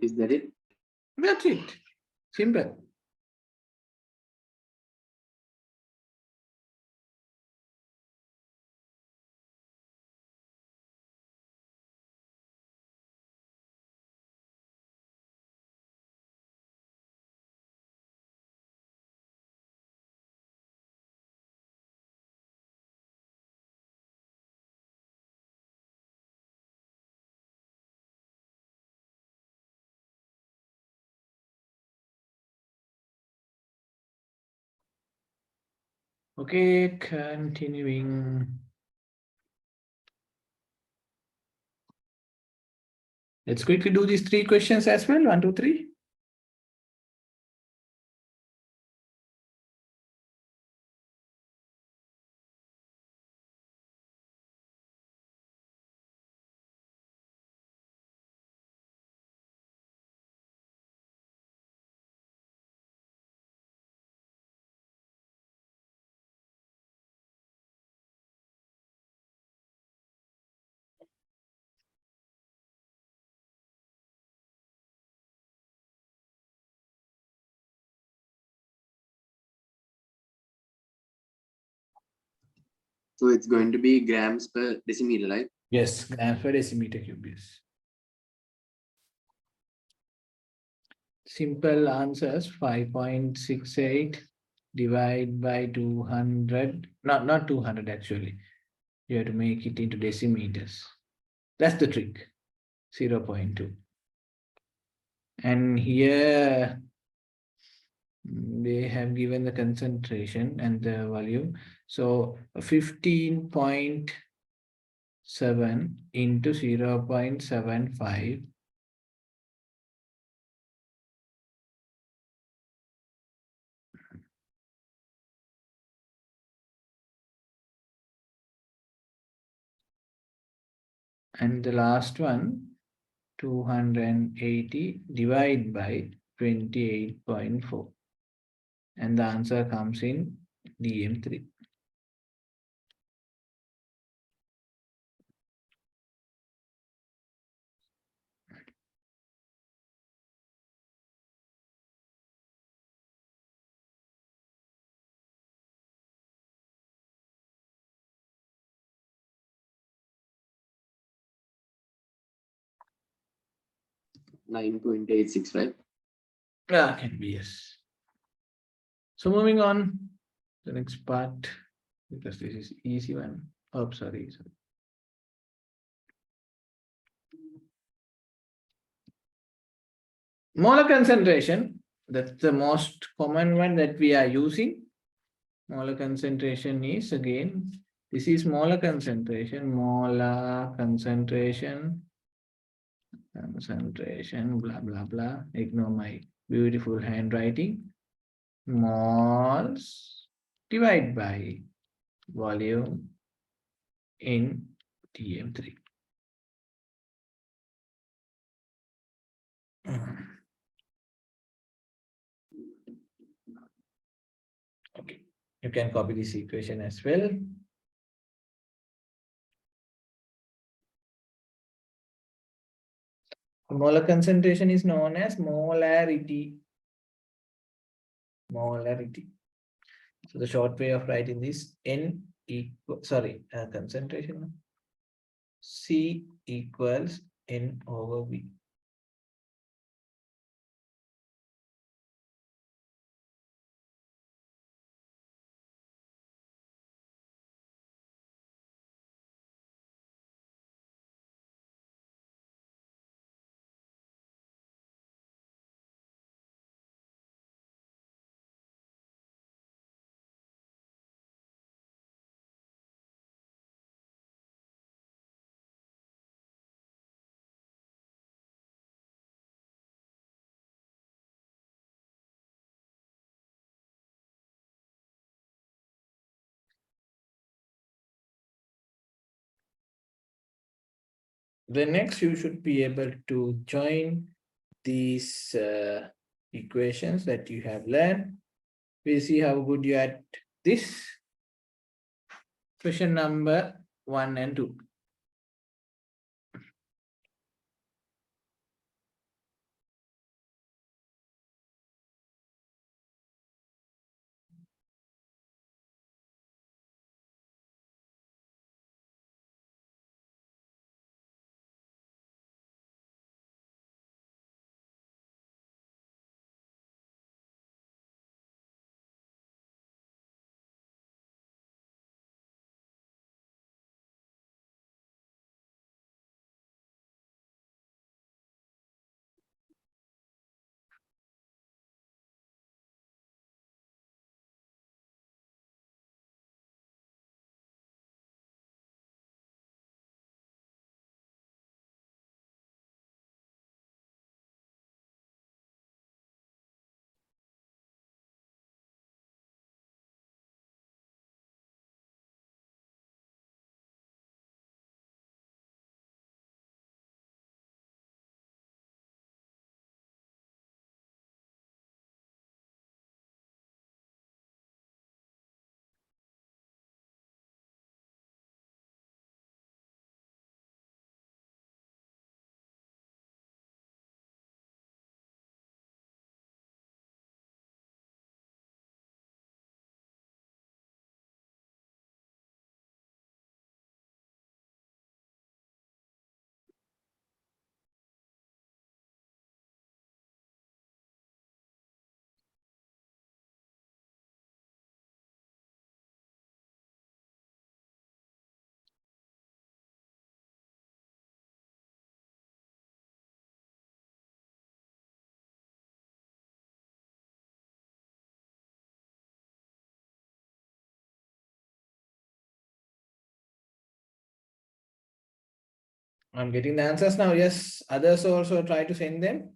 Is that it? That's it. Simple. Okay, continuing. Let's quickly do these 3 questions as well. 1, 2, 3. So it's going to be grams per decimeter, right? Yes, grams per decimeter cube. Yes. Simple answers 5.68 divided by 200. Not 200 actually. You have to make it into decimeters. That's the trick. 0.2. And here they have given the concentration and the volume. So 15.7 into 0.75 and the last one 280 divided by 28.4 and the answer comes in dm3. .86, right? Yeah, can be yes. So moving on, the next part, because this is easy one. Oh, sorry. Molar concentration, that's the most common one that we are using. Molar concentration is again, this is molar concentration, blah, blah, blah. Ignore my beautiful handwriting. Moles divided by volume in TM3. Okay, you can copy this equation as well. Molar concentration is known as molarity. Molarity. So the short way of writing this N equal, concentration. C equals N over V. The next you should be able to join these equations that you have learned. We'll see how good you are at this. Question number 1 and 2. I'm getting the answers now. Yes, others also try to send them.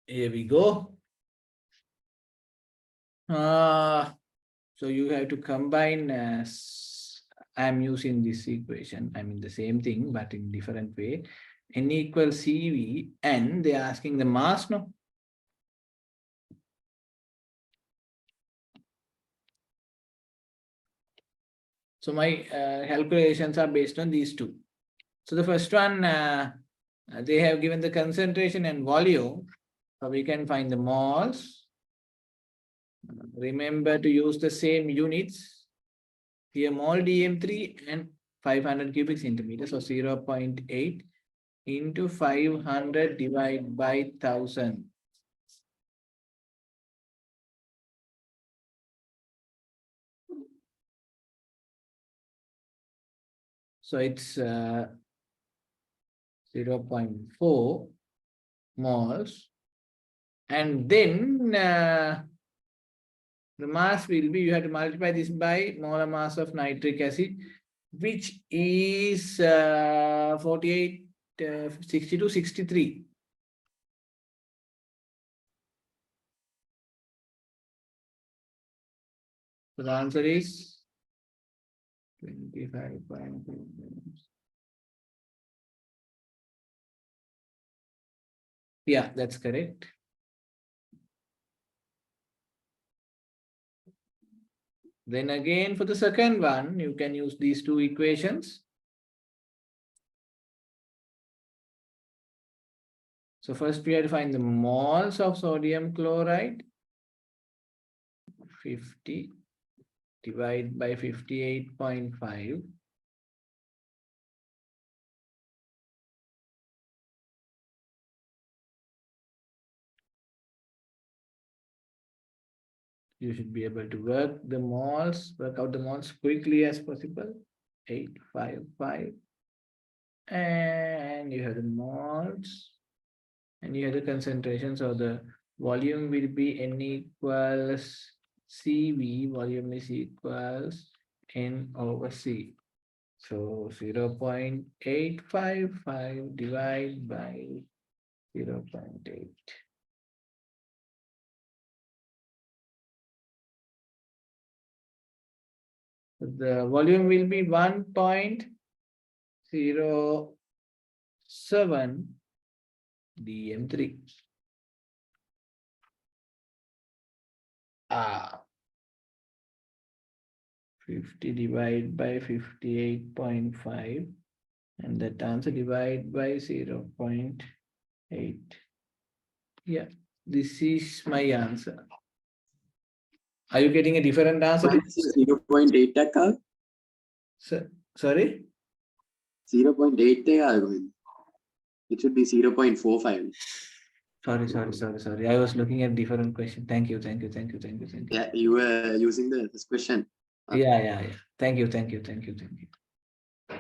Here we go. So you have to combine I'm using this equation. I mean the same thing, but in different way. N equals CV, and they're asking the mass, no? So my calculations are based on these two. So the first one, they have given the concentration and volume. So we can find the moles. Remember to use the same units. Here mole dm3 and 500 cubic centimeters, so 0.8 into 500 divided by 1000. So it's 0.4 moles. And then the mass will be, you have to multiply this by molar mass of nitric acid, which is 48, 62, 63. So the answer is 25.2. Yeah, that's correct. Then again, for the second one, you can use these two equations. So first we have to find the moles of sodium chloride. 50 divided by 58.5. You should be able to work out the moles quickly as possible. 855. And you have the moles. And you have the concentration. So the volume will be N equals CV. Volume is equals N over C. So 0.855 divided by 0.8. The volume will be 1.07 dm3. 50 divided by 58.5, and that answer divided by 0.8. Yeah, this is my answer. Are you getting a different answer? 0.8 taka? Sorry? 0.8 taka. It should be 0.45. Sorry. I was looking at different question. Thank you. Yeah, you were using the first question. Yeah. Thank you.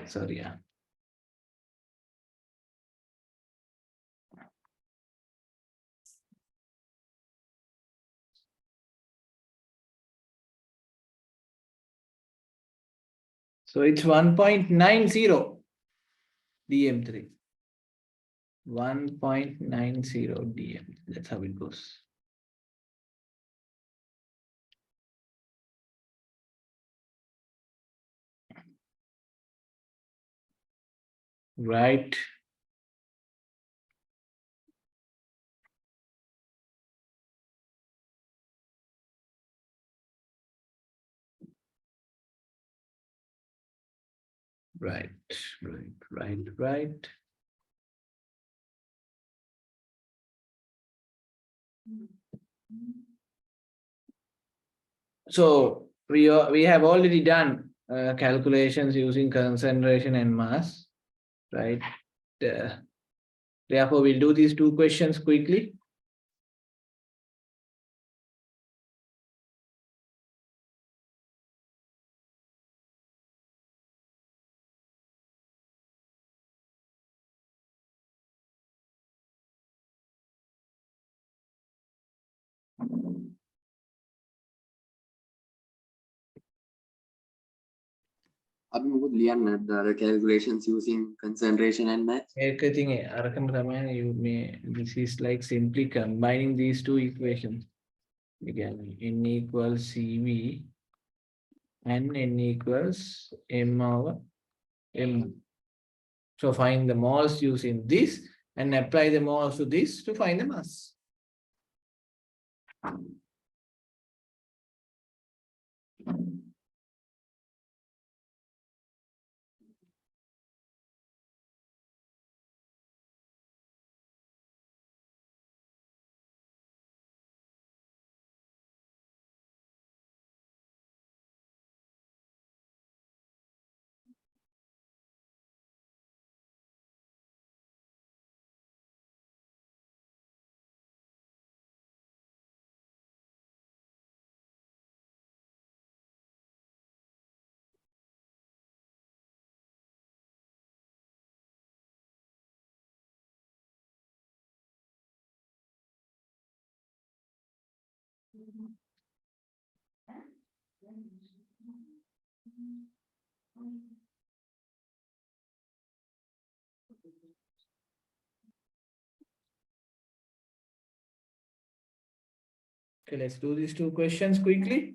Sorry, yeah. So it's 1.90 dm3. 1.90 dm. That's how it goes. Right. Right. So we have already done calculations using concentration and mass, right? Therefore, we'll do these two questions quickly. අපි මොකද ලියන්න අර calculations using concentration and mass. you may, this is like simply combining these two equations. Again, n equals cv and n equals m over m. So find the moles using this and apply the moles to this to find the mass. Okay, let's do these two questions quickly.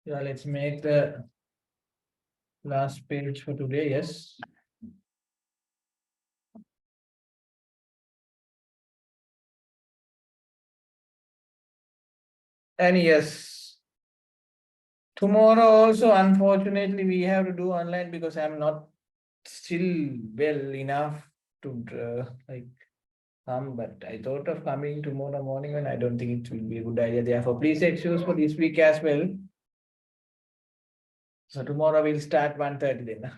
Yeah, let's make the last page for today. Yes. And yes, tomorrow also, unfortunately, we have to do online because I'm not still well enough to like come. But I thought of coming tomorrow morning, and I don't think it will be a good idea. Therefore, please excuse for this week as well. So tomorrow we'll start 1:30 then.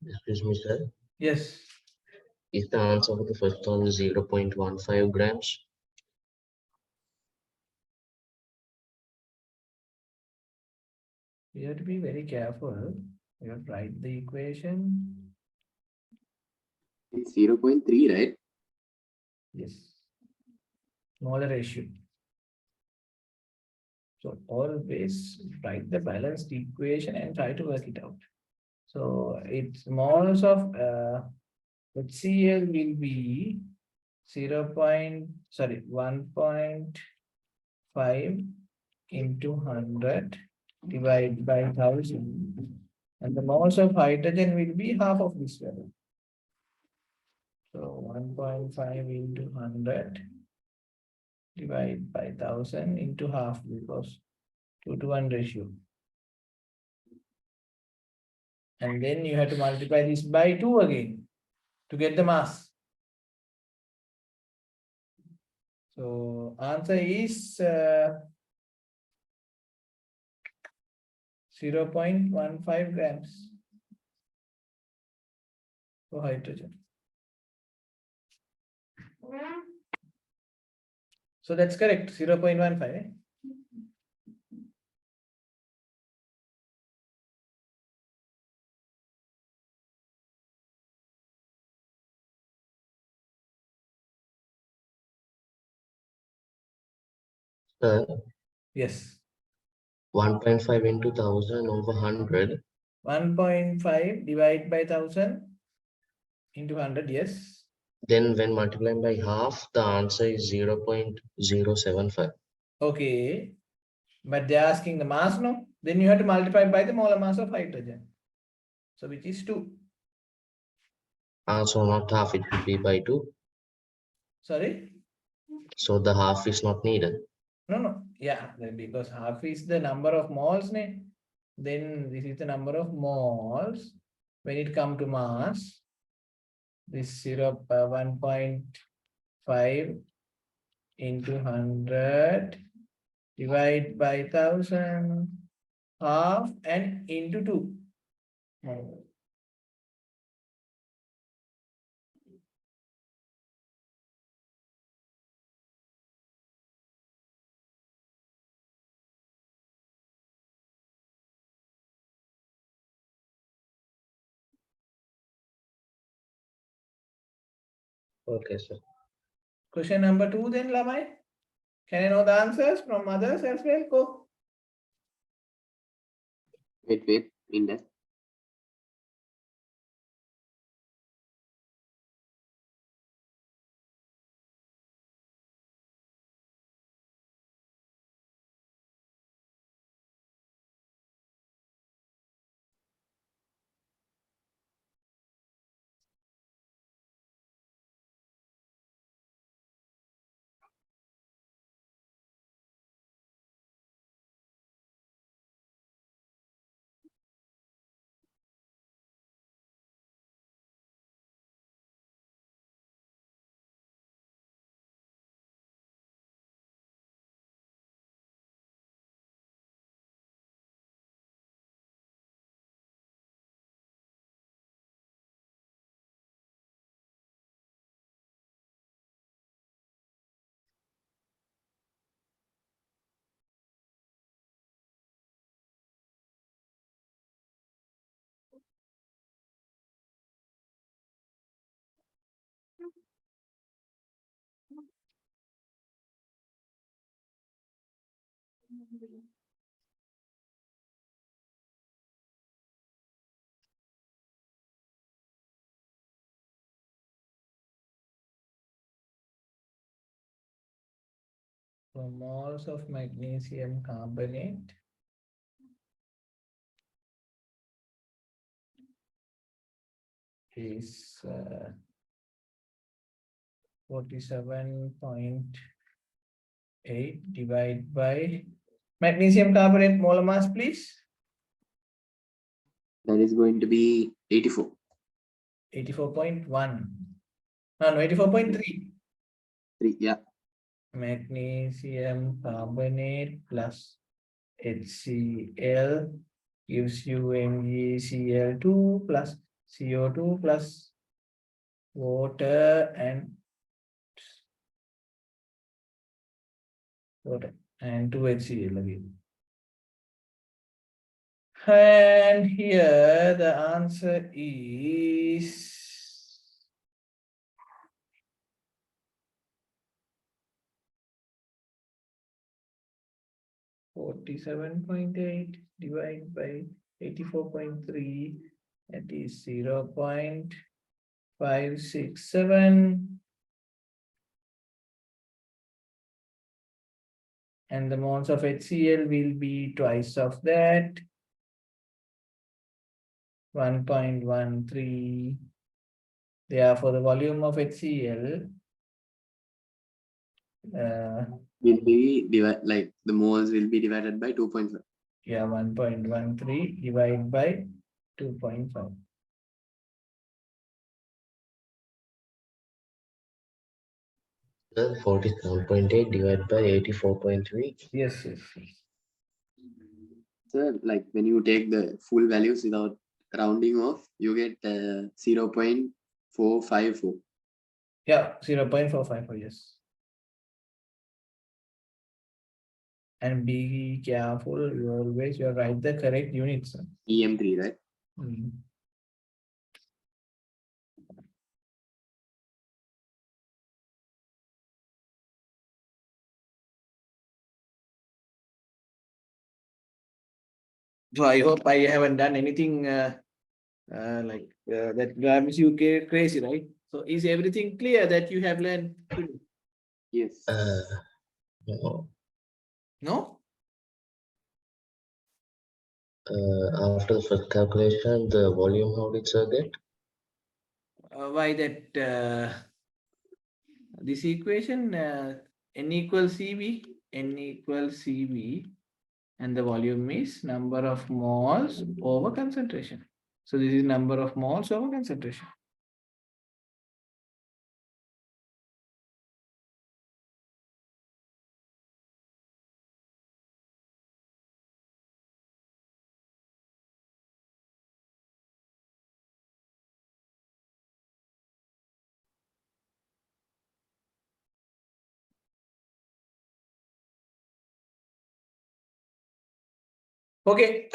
Excuse me, sir. Yes. Is the answer for the first one 0.15 grams? You have to be very careful. You have to write the equation. It's 0.3, right? Yes. Molar ratio. So always write the balanced equation and try to work it out. So it's moles of HCl will be 1.5 into 100 divided by 1000. And the moles of hydrogen will be half of this value. So 1.5 into 100 divided by 1000 into half because 2:1 ratio. And then you have to multiply this by 2 again to get the mass. So answer is 0.15 grams for hydrogen. So that's correct, 0.15. Yes. 1.5 into 1000 over 100. 1.5 divided by 1000 into 100, yes. Then when multiplied by half, the answer is 0.075. Okay. But they're asking the mass, no? Then you have to multiply by the molar mass of hydrogen. So which is 2. So not half, it will be by 2. Sorry? So the half is not needed. No. Yeah, because half is the number of moles, ne? Then this is the number of moles. When it comes to mass, this 1.5 into 100 divide by 1000 half and into 2. Okay, sir. Question number 2 then, Lamai. Can I know the answers from others as well? Go. Wait, in that. So moles of magnesium carbonate is 47.8 divided by magnesium carbonate molar mass, please. That is going to be 84. 84.1. No, 84.3. 3, yeah. Magnesium carbonate plus HCl gives you MgCl2 plus CO2 plus water and 2 HCl again. And here the answer is 47.8 divided by 84.3, that is 0.567. And the moles of HCl will be twice of that, 1.13. Therefore, the volume of HCl Will be like the moles will be divided by 2.5. yeah, 1.13 divided by 2.5. Then 47.8 divided by 84.3. Yes. So like when you take the full values without rounding off, you get 0.454. Yeah, 0.454, yes. And be careful, you always you write the correct units. EM3, right? Mm. So I hope I haven't done anything that drives you crazy, right? So is everything clear that you have learned today? Yes. No. No? After the first calculation, the volume, how did sir get? Why that this equation n equals CV, n equals CV, and the volume is number of moles over concentration. So this is number of moles over concentration. Okay,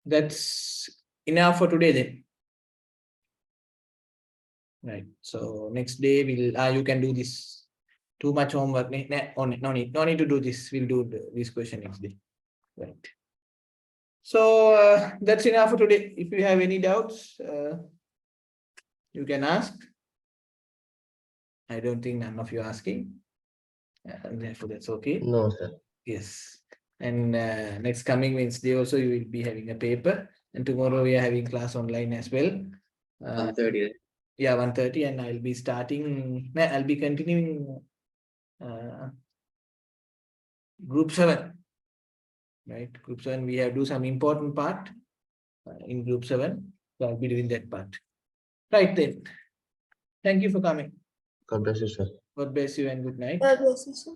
that's enough for today then. Right. So next day we'll you can do this. Too much homework. No need to do this. We'll do this question next day. Right. So that's enough for today. If you have any doubts, you can ask. I don't think none of you are asking. And therefore that's okay. No, sir. Yes. And next coming Wednesday also you will be having a paper. And tomorrow we are having class online as well. 130, right? Yeah, 1:30, and I'll be continuing group 7. Right, group 7 we have do some important part in group 7. So I'll be doing that part. Right then. Thank you for coming. God bless you, sir. God bless you and good night. God bless you, sir.